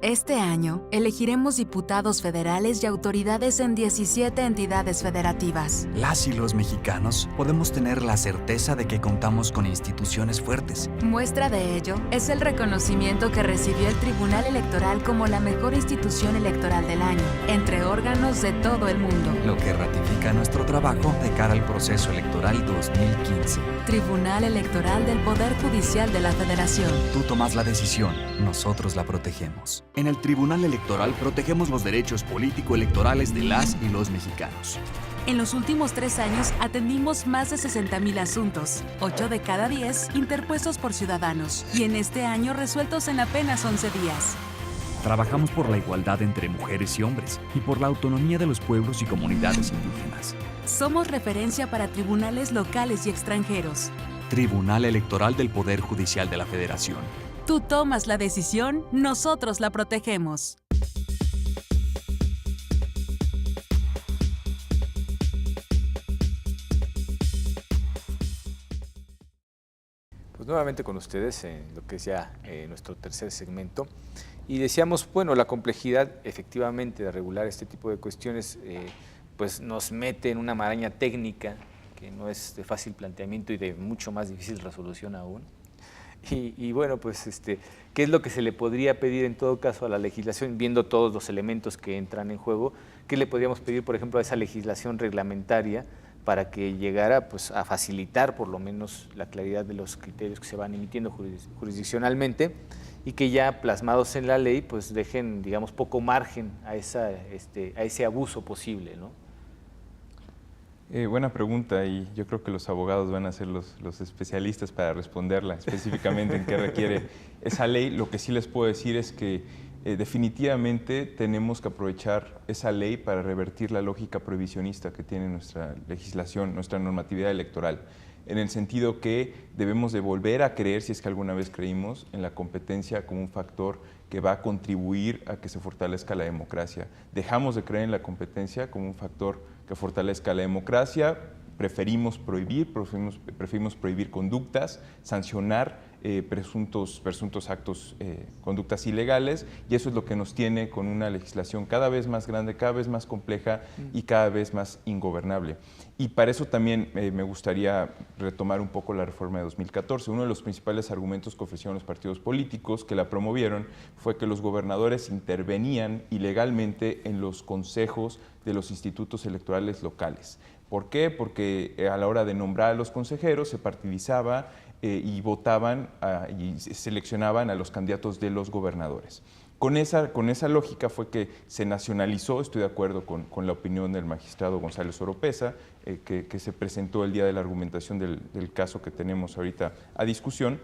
Este año, elegiremos diputados federales y autoridades en 17 entidades federativas. Las y los mexicanos podemos tener la certeza de que contamos con instituciones fuertes. Muestra de ello es el reconocimiento que recibió el Tribunal Electoral como la mejor institución electoral del año, entre órganos de todo el mundo. Lo que ratifica nuestro trabajo de cara al proceso electoral 2015. Tribunal Electoral del Poder Judicial de la Federación. Tú tomas la decisión, nosotros la protegemos. En el Tribunal Electoral protegemos los derechos político-electorales de las y los mexicanos. En los últimos 3 años atendimos más de 60,000 asuntos, 8 de cada 10 interpuestos por ciudadanos, y en este año resueltos en apenas 11 días. Trabajamos por la igualdad entre mujeres y hombres y por la autonomía de los pueblos y comunidades indígenas. Somos referencia para tribunales locales y extranjeros. Tribunal Electoral del Poder Judicial de la Federación. Tú tomas la decisión, nosotros la protegemos. Pues nuevamente con ustedes en lo que es ya nuestro tercer segmento. Y decíamos, bueno, la complejidad efectivamente de regular este tipo de cuestiones pues nos mete en una maraña técnica que no es de fácil planteamiento y de mucho más difícil resolución aún. Y bueno, pues ¿qué es lo que se le podría pedir en todo caso a la legislación, viendo todos los elementos que entran en juego? ¿Qué le podríamos pedir, por ejemplo, a esa legislación reglamentaria para que llegara pues, a facilitar por lo menos la claridad de los criterios que se van emitiendo jurisdiccionalmente y que ya plasmados en la ley pues dejen, digamos, poco margen a ese abuso posible, ¿no? Buena pregunta, y yo creo que los abogados van a ser los especialistas para responderla específicamente en qué requiere esa ley. Lo que sí les puedo decir es que definitivamente tenemos que aprovechar esa ley para revertir la lógica prohibicionista que tiene nuestra legislación, nuestra normatividad electoral, en el sentido que debemos de volver a creer, si es que alguna vez creímos, en la competencia como un factor que va a contribuir a que se fortalezca la democracia. Dejamos de creer en la competencia como un factor que fortalezca la democracia, preferimos prohibir conductas, sancionar presuntos actos, conductas ilegales, y eso es lo que nos tiene con una legislación cada vez más grande, cada vez más compleja y cada vez más ingobernable. Y para eso también me gustaría retomar un poco la reforma de 2014. Uno de los principales argumentos que ofrecieron los partidos políticos que la promovieron fue que los gobernadores intervenían ilegalmente en los consejos de los institutos electorales locales. ¿Por qué? Porque a la hora de nombrar a los consejeros se partidizaba y votaban y seleccionaban a los candidatos de los gobernadores. Con esa lógica fue que se nacionalizó, estoy de acuerdo con la opinión del magistrado González Oropesa, que se presentó el día de la argumentación del caso que tenemos ahorita a discusión,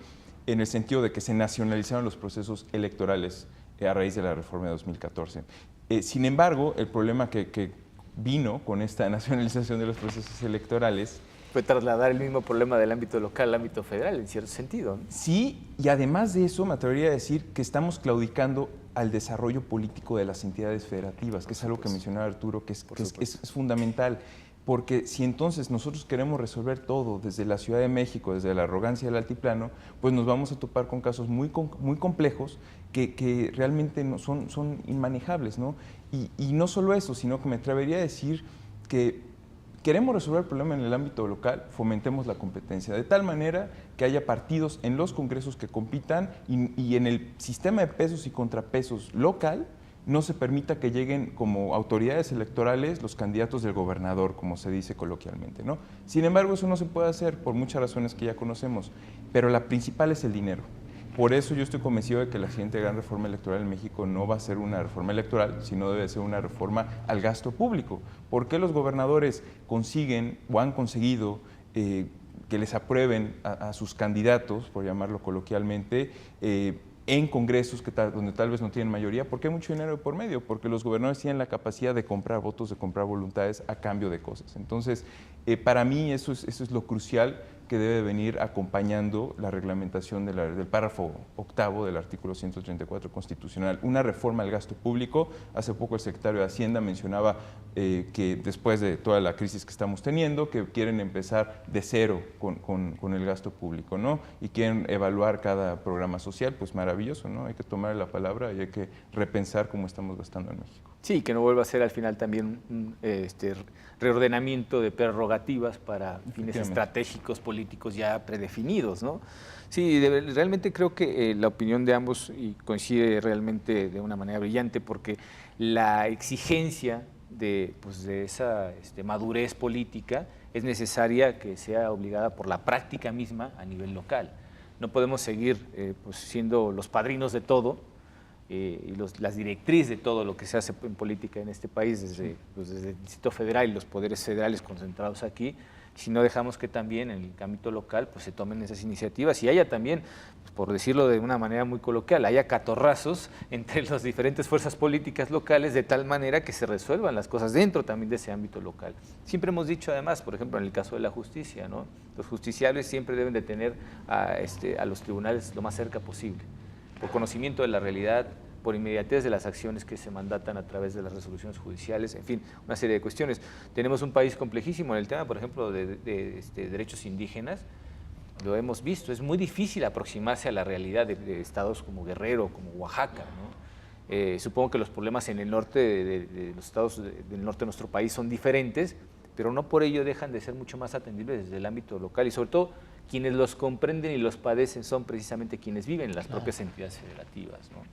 en el sentido de que se nacionalizaron los procesos electorales a raíz de la reforma de 2014. Sin embargo, el problema que vino con esta nacionalización de los procesos electorales fue trasladar el mismo problema del ámbito local al ámbito federal, en cierto sentido, ¿no? Sí, y además de eso, me atrevería a decir que estamos claudicando al desarrollo político de las entidades federativas, que es algo que mencionaba Arturo, que es fundamental. Porque si entonces nosotros queremos resolver todo desde la Ciudad de México, desde la arrogancia del altiplano, pues nos vamos a topar con casos muy complejos que realmente no, son inmanejables, ¿no? Y no solo eso, sino que me atrevería a decir que queremos resolver el problema en el ámbito local, fomentemos la competencia, de tal manera que haya partidos en los congresos que compitan y en el sistema de pesos y contrapesos local no se permita que lleguen como autoridades electorales los candidatos del gobernador, como se dice coloquialmente, ¿no? Sin embargo, eso no se puede hacer por muchas razones que ya conocemos, pero la principal es el dinero. Por eso yo estoy convencido de que la siguiente gran reforma electoral en México no va a ser una reforma electoral, sino debe ser una reforma al gasto público. ¿Por qué los gobernadores consiguen o han conseguido que les aprueben a sus candidatos, por llamarlo coloquialmente, en congresos donde tal vez no tienen mayoría? Porque hay mucho dinero de por medio, porque los gobernadores tienen la capacidad de comprar votos, de comprar voluntades a cambio de cosas. Entonces, para mí eso es lo crucial que debe venir acompañando la reglamentación del párrafo 8º del artículo 134 constitucional. Una reforma al gasto público. Hace poco el secretario de Hacienda mencionaba que después de toda la crisis que estamos teniendo, que quieren empezar de cero con el gasto público, ¿no? Y quieren evaluar cada programa social. Pues maravilloso, ¿no? Hay que tomar la palabra y hay que repensar cómo estamos gastando en México. Sí, que no vuelva a ser al final también un reordenamiento de prerrogativas para fines estratégicos políticos ya predefinidos, ¿no? Sí, realmente creo que la opinión de ambos coincide realmente de una manera brillante, porque la exigencia de esa madurez política es necesaria que sea obligada por la práctica misma a nivel local. No podemos seguir siendo los padrinos de todo, y las directrices de todo lo que se hace en política en este país, desde el Distrito Federal y los poderes federales concentrados aquí, si no dejamos que también en el ámbito local se tomen esas iniciativas y haya también, por decirlo de una manera muy coloquial, haya catorrazos entre las diferentes fuerzas políticas locales, de tal manera que se resuelvan las cosas dentro también de ese ámbito local. Siempre hemos dicho además, por ejemplo, en el caso de la justicia, ¿no? Los justiciables siempre deben de tener a los tribunales lo más cerca posible, por conocimiento de la realidad, por inmediatez de las acciones que se mandatan a través de las resoluciones judiciales, en fin, una serie de cuestiones. Tenemos un país complejísimo en el tema, por ejemplo, de derechos indígenas. Lo hemos visto, es muy difícil aproximarse a la realidad de estados como Guerrero, como Oaxaca, ¿no? Supongo que los problemas en el norte de los estados del norte de nuestro país son diferentes, pero no por ello dejan de ser mucho más atendibles desde el ámbito local, y sobre todo quienes los comprenden y los padecen son precisamente quienes viven en las propias entidades federativas, ¿no?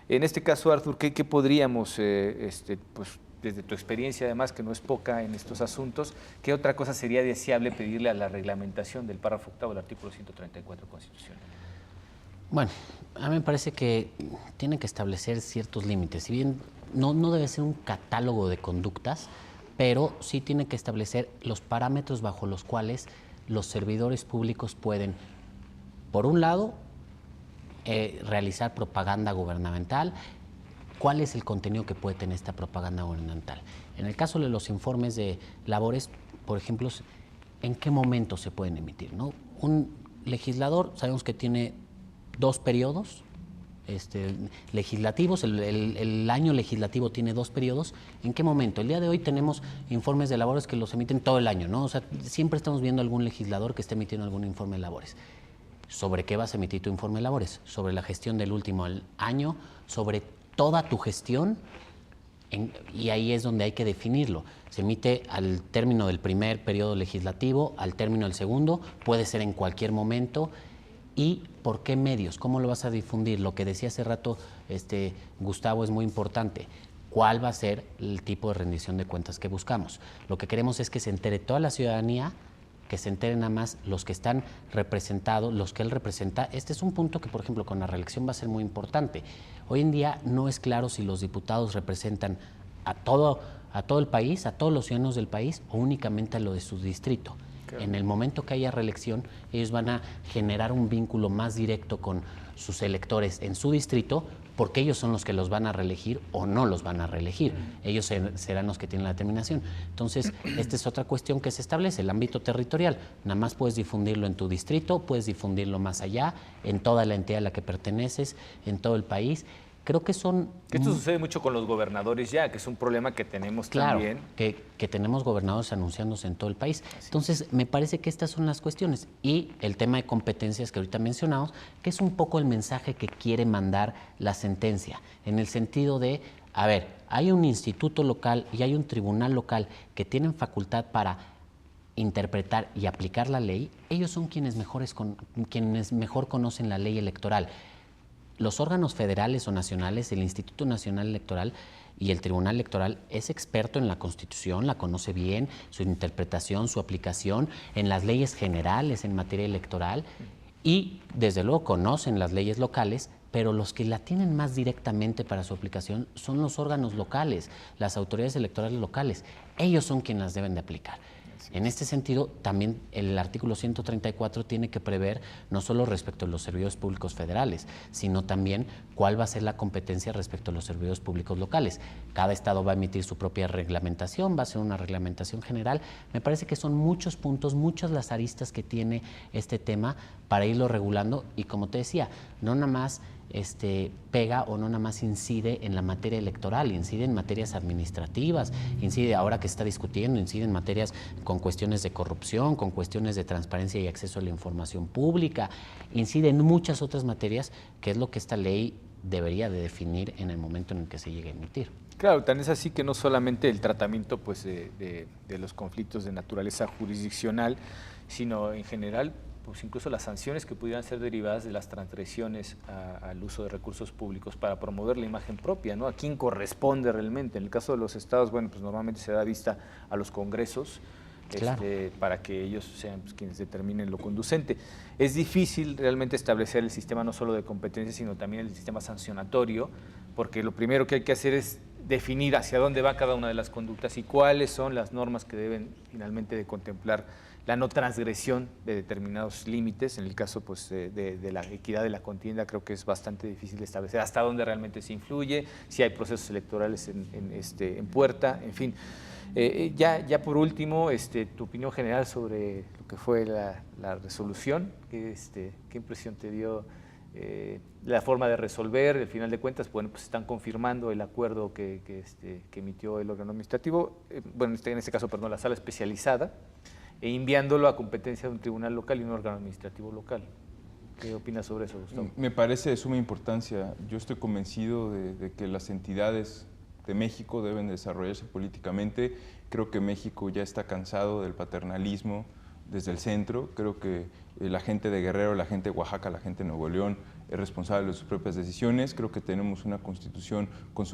En este caso, Arthur, ¿qué podríamos, pues, desde tu experiencia además, que no es poca en estos asuntos, qué otra cosa sería deseable pedirle a la reglamentación del párrafo 8º del artículo 134 constitucional? Bueno, a mí me parece que tienen que establecer ciertos límites. Si bien no debe ser un catálogo de conductas, pero sí tiene que establecer los parámetros bajo los cuales los servidores públicos pueden, por un lado, realizar propaganda gubernamental. ¿Cuál es el contenido que puede tener esta propaganda gubernamental? En el caso de los informes de labores, por ejemplo, ¿en qué momento se pueden emitir, ¿no? Un legislador, sabemos que tiene 2 periodos legislativos, el año legislativo tiene 2 periodos. ¿En qué momento? El día de hoy tenemos informes de labores que los emiten todo el año, ¿no? O sea, siempre estamos viendo algún legislador que esté emitiendo algún informe de labores. ¿Sobre qué vas a emitir tu informe de labores? Sobre la gestión del último año, sobre toda tu gestión, y ahí es donde hay que definirlo. Se emite al término del primer periodo legislativo, al término del segundo, puede ser en cualquier momento. ¿Y por qué medios? ¿Cómo lo vas a difundir? Lo que decía hace rato Gustavo es muy importante. ¿Cuál va a ser el tipo de rendición de cuentas que buscamos? Lo que queremos es que se entere toda la ciudadanía, que se enteren nada más los que están representados, los que él representa. Este es un punto que, por ejemplo, con la reelección va a ser muy importante. Hoy en día no es claro si los diputados representan a todo el país, a todos los ciudadanos del país, o únicamente a lo de su distrito. Claro. En el momento que haya reelección, ellos van a generar un vínculo más directo con sus electores en su distrito, porque ellos son los que los van a reelegir o no los van a reelegir. Ellos serán los que tienen la determinación. Entonces, esta es otra cuestión que se establece, el ámbito territorial. Nada más puedes difundirlo en tu distrito, puedes difundirlo más allá, en toda la entidad a la que perteneces, en todo el país. Creo que son... Esto sucede mucho con los gobernadores ya, que es un problema que tenemos también. Claro, que tenemos gobernadores anunciándose en todo el país. Entonces, me parece que estas son las cuestiones. Y el tema de competencias que ahorita mencionamos, que es un poco el mensaje que quiere mandar la sentencia, en el sentido de, a ver, hay un instituto local y hay un tribunal local que tienen facultad para interpretar y aplicar la ley. Ellos son quienes mejor conocen la ley electoral. Los órganos federales o nacionales, el Instituto Nacional Electoral y el Tribunal Electoral es experto en la Constitución, la conoce bien, su interpretación, su aplicación, en las leyes generales en materia electoral y desde luego conocen las leyes locales, pero los que la tienen más directamente para su aplicación son los órganos locales, las autoridades electorales locales. Ellos son quienes las deben de aplicar. En este sentido, también el artículo 134 tiene que prever no solo respecto a los servidores públicos federales, sino también cuál va a ser la competencia respecto a los servidores públicos locales. Cada estado va a emitir su propia reglamentación, va a ser una reglamentación general. Me parece que son muchos puntos, muchas las aristas que tiene este tema para irlo regulando y, como te decía, no nada más pega o no nada más incide en la materia electoral, incide en materias administrativas, incide ahora que se está discutiendo, incide en materias con cuestiones de corrupción, con cuestiones de transparencia y acceso a la información pública, incide en muchas otras materias, que es lo que esta ley debería de definir en el momento en el que se llegue a emitir. Claro, tan es así que no solamente el tratamiento pues, de los conflictos de naturaleza jurisdiccional, sino en general pues incluso las sanciones que pudieran ser derivadas de las transgresiones al uso de recursos públicos para promover la imagen propia, ¿no? ¿A quién corresponde realmente? En el caso de los estados, bueno, pues normalmente se da vista a los congresos, claro, para que ellos sean pues, quienes determinen lo conducente. Es difícil realmente establecer el sistema no solo de competencia, sino también el sistema sancionatorio, porque lo primero que hay que hacer es definir hacia dónde va cada una de las conductas y cuáles son las normas que deben finalmente de contemplar la no transgresión de determinados límites. En el caso pues, de la equidad de la contienda creo que es bastante difícil de establecer hasta dónde realmente se influye, si hay procesos electorales en puerta, en fin. Ya por último, tu opinión general sobre lo que fue la resolución, ¿qué impresión te dio la forma de resolver? Al final de cuentas, bueno, pues están confirmando el acuerdo que emitió el órgano administrativo, bueno, en este caso, perdón, la sala especializada, e enviándolo a competencia de un tribunal local y un órgano administrativo local. ¿Qué opinas sobre eso, Gustavo? Me parece de suma importancia. Yo estoy convencido de que las entidades de México deben desarrollarse políticamente. Creo que México ya está cansado del paternalismo desde el centro. Creo que la gente de Guerrero, la gente de Oaxaca, la gente de Nuevo León es responsable de sus propias decisiones. Creo que tenemos una constitución con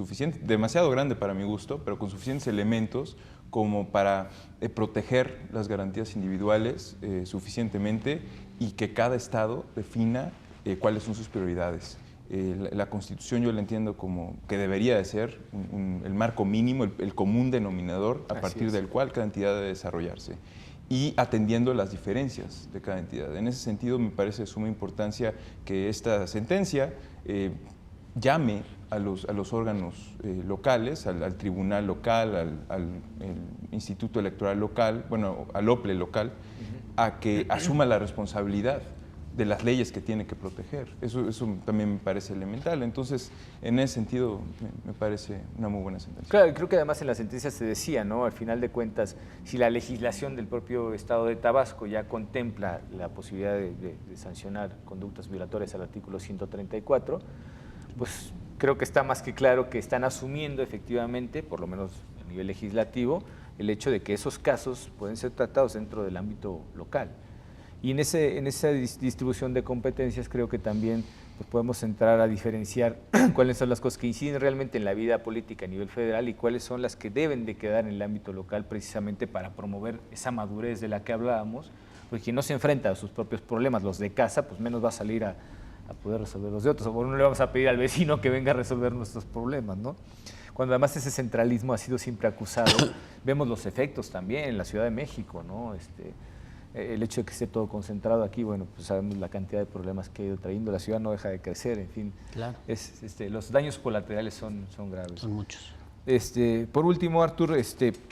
demasiado grande para mi gusto, pero con suficientes elementos como para proteger las garantías individuales suficientemente y que cada estado defina cuáles son sus prioridades. La Constitución yo la entiendo como que debería de ser el marco mínimo, el común denominador a partir del cual cada entidad debe desarrollarse y atendiendo las diferencias de cada entidad. En ese sentido me parece de suma importancia que esta sentencia llame a los órganos locales, al tribunal local, al Instituto Electoral local, bueno, al OPLE local, a que asuma la responsabilidad de las leyes que tiene que proteger. Eso también me parece elemental. Entonces, en ese sentido, me parece una muy buena sentencia. Claro, creo que además en la sentencia se decía, ¿no? Al final de cuentas, si la legislación del propio Estado de Tabasco ya contempla la posibilidad de sancionar conductas violatorias al artículo 134, pues creo que está más que claro que están asumiendo efectivamente, por lo menos a nivel legislativo, el hecho de que esos casos pueden ser tratados dentro del ámbito local. Y en esa distribución de competencias creo que también pues, podemos entrar a diferenciar cuáles son las cosas que inciden realmente en la vida política a nivel federal y cuáles son las que deben de quedar en el ámbito local precisamente para promover esa madurez de la que hablábamos, porque quien no se enfrenta a sus propios problemas, los de casa, pues menos va a salir a poder resolver los de otros, o no le vamos a pedir al vecino que venga a resolver nuestros problemas, ¿no? Cuando además ese centralismo ha sido siempre acusado, vemos los efectos también en la Ciudad de México, ¿no? El hecho de que esté todo concentrado aquí, bueno, pues sabemos la cantidad de problemas que ha ido trayendo, la ciudad no deja de crecer, en fin. Claro. Los daños colaterales son graves. Son muchos. Por último, Artur,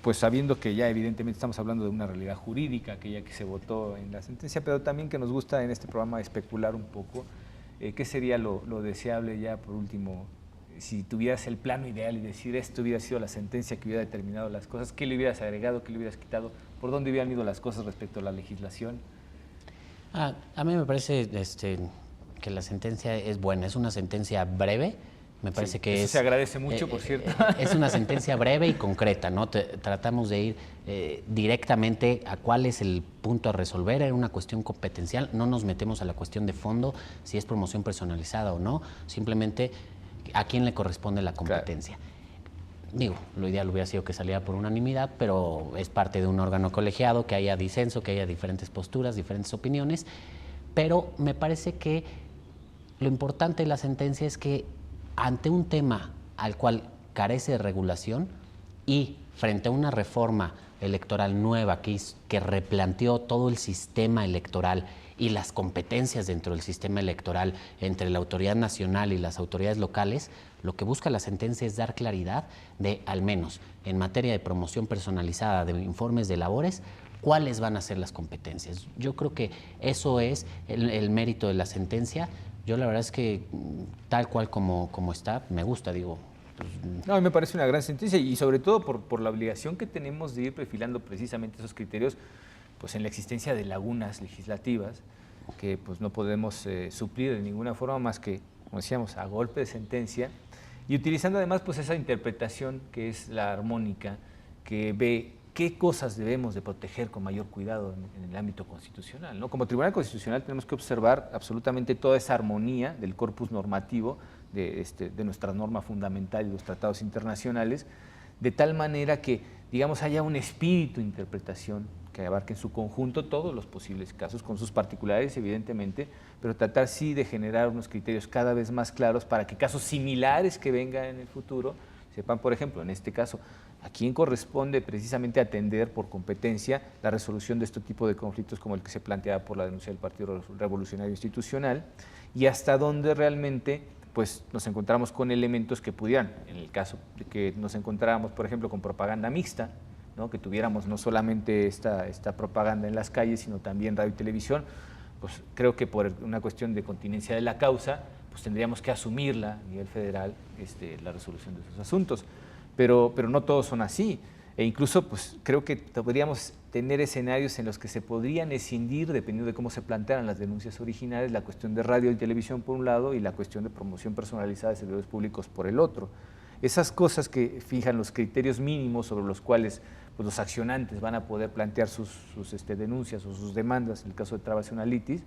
pues sabiendo que ya evidentemente estamos hablando de una realidad jurídica, aquella que se votó en la sentencia, pero también que nos gusta en este programa especular un poco, ¿qué sería lo deseable ya, por último, si tuvieras el plano ideal y decir esto hubiera sido la sentencia que hubiera determinado las cosas, qué le hubieras agregado, qué le hubieras quitado, por dónde hubieran ido las cosas respecto a la legislación? A mí me parece que la sentencia es buena, es una sentencia breve, me parece que eso se agradece mucho, por cierto. Es una sentencia breve y concreta, ¿no? Tratamos de ir directamente a cuál es el punto a resolver, era una cuestión competencial, no nos metemos a la cuestión de fondo, si es promoción personalizada o no, simplemente a quién le corresponde la competencia. Claro. Digo, lo ideal hubiera sido que saliera por unanimidad, pero es parte de un órgano colegiado, que haya disenso, que haya diferentes posturas, diferentes opiniones, pero me parece que lo importante de la sentencia es que ante un tema al cual carece de regulación y frente a una reforma electoral nueva que replanteó todo el sistema electoral y las competencias dentro del sistema electoral entre la autoridad nacional y las autoridades locales, lo que busca la sentencia es dar claridad de, al menos en materia de promoción personalizada de informes de labores, cuáles van a ser las competencias. Yo creo que eso es el mérito de la sentencia. Yo la verdad es que tal cual como está, me gusta, digo. No, me parece una gran sentencia y sobre todo por la obligación que tenemos de ir perfilando precisamente esos criterios, pues en la existencia de lagunas legislativas que pues no podemos suplir de ninguna forma más que, como decíamos, a golpe de sentencia y utilizando además pues esa interpretación que es la armónica, que ve qué cosas debemos de proteger con mayor cuidado en el ámbito constitucional, ¿no? Como Tribunal Constitucional tenemos que observar absolutamente toda esa armonía del corpus normativo de nuestra norma fundamental y los tratados internacionales, de tal manera que, digamos, haya un espíritu de interpretación que abarque en su conjunto todos los posibles casos, con sus particularidades evidentemente, pero tratar sí de generar unos criterios cada vez más claros para que casos similares que vengan en el futuro sepan, por ejemplo, en este caso, a quién corresponde precisamente atender por competencia la resolución de este tipo de conflictos como el que se planteaba por la denuncia del Partido Revolucionario Institucional y hasta dónde realmente pues, nos encontramos con elementos que pudieran, en el caso de que nos encontráramos, por ejemplo, con propaganda mixta, ¿no? Que tuviéramos no solamente esta propaganda en las calles, sino también radio y televisión, pues creo que por una cuestión de continencia de la causa, pues tendríamos que asumirla a nivel federal la resolución de esos asuntos. Pero no todos son así. E incluso pues, creo que podríamos tener escenarios en los que se podrían escindir, dependiendo de cómo se plantearan las denuncias originales, la cuestión de radio y televisión por un lado y la cuestión de promoción personalizada de servidores públicos por el otro. Esas cosas que fijan los criterios mínimos sobre los cuales pues, los accionantes van a poder plantear sus denuncias o sus demandas, en el caso de trabas y una litis,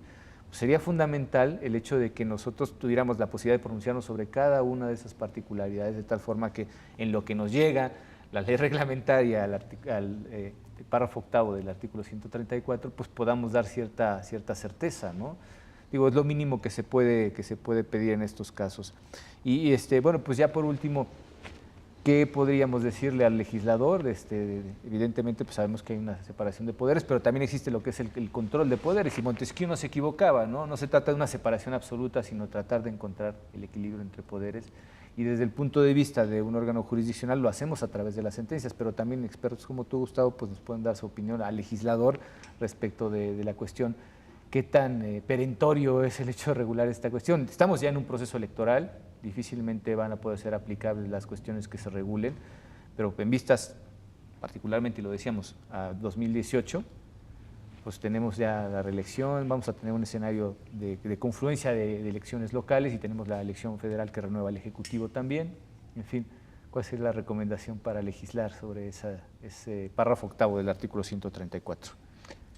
pues sería fundamental el hecho de que nosotros tuviéramos la posibilidad de pronunciarnos sobre cada una de esas particularidades, de tal forma que en lo que nos llega la ley reglamentaria al párrafo octavo del artículo 134, pues podamos dar cierta certeza, ¿no? digo, es lo mínimo que se puede pedir en estos casos. Y bueno, pues ya por último, ¿qué podríamos decirle al legislador? Evidentemente, pues sabemos que hay una separación de poderes, pero también existe lo que es el control de poderes, y Montesquieu no se equivocaba, ¿no? No se trata de una separación absoluta, sino tratar de encontrar el equilibrio entre poderes. Y desde el punto de vista de un órgano jurisdiccional lo hacemos a través de las sentencias, pero también expertos como tú, Gustavo, pues nos pueden dar su opinión al legislador respecto de la cuestión. ¿Qué tan perentorio es el hecho de regular esta cuestión? Estamos ya en un proceso electoral, difícilmente van a poder ser aplicables las cuestiones que se regulen, pero en vistas, particularmente, y lo decíamos, a 2018, pues tenemos ya la reelección, vamos a tener un escenario de confluencia de elecciones locales y tenemos la elección federal que renueva el Ejecutivo también. En fin, ¿cuál sería la recomendación para legislar sobre ese párrafo octavo del artículo 134?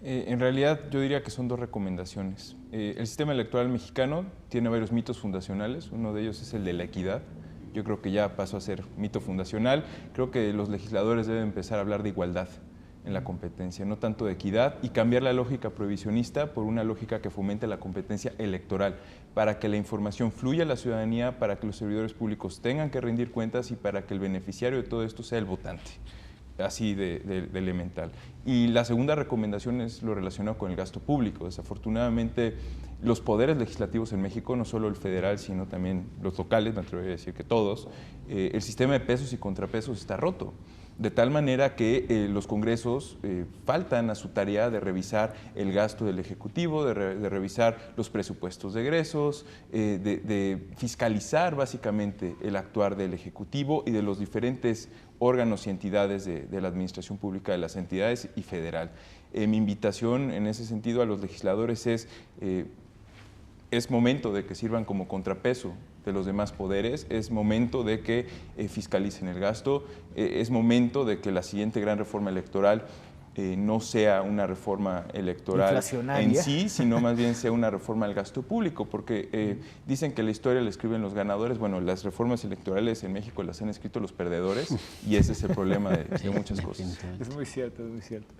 En realidad yo diría que son dos recomendaciones. El sistema electoral mexicano tiene varios mitos fundacionales, uno de ellos es el de la equidad. Yo creo que ya pasó a ser mito fundacional. Creo que los legisladores deben empezar a hablar de igualdad en la competencia, no tanto de equidad, y cambiar la lógica prohibicionista por una lógica que fomente la competencia electoral, para que la información fluya a la ciudadanía, para que los servidores públicos tengan que rendir cuentas y para que el beneficiario de todo esto sea el votante. Así de elemental. Y la segunda recomendación es lo relacionado con el gasto público. Desafortunadamente, los poderes legislativos en México, no solo el federal, sino también los locales, me atrevería a decir que todos, el sistema de pesos y contrapesos está roto. De tal manera que los congresos faltan a su tarea de revisar el gasto del Ejecutivo, de revisar los presupuestos de egresos, de fiscalizar básicamente el actuar del Ejecutivo y de los diferentes órganos y entidades de la administración pública de las entidades y federal. Mi invitación en ese sentido a los legisladores es momento de que sirvan como contrapeso de los demás poderes, es momento de que fiscalicen el gasto, es momento de que la siguiente gran reforma electoral no sea una reforma electoral en sí, sino más bien sea una reforma al gasto público, porque dicen que la historia la escriben los ganadores. Bueno, las reformas electorales en México las han escrito los perdedores y ese es el problema de muchas cosas. Es muy cierto, es muy cierto.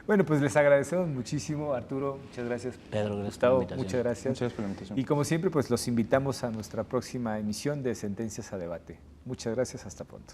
Bueno, pues les agradecemos muchísimo, Arturo, muchas gracias. Pedro, gracias. Gustavo, muchas gracias. Muchas gracias por la invitación. Y como siempre, pues los invitamos a nuestra próxima emisión de Sentencias a Debate. Muchas gracias, hasta pronto.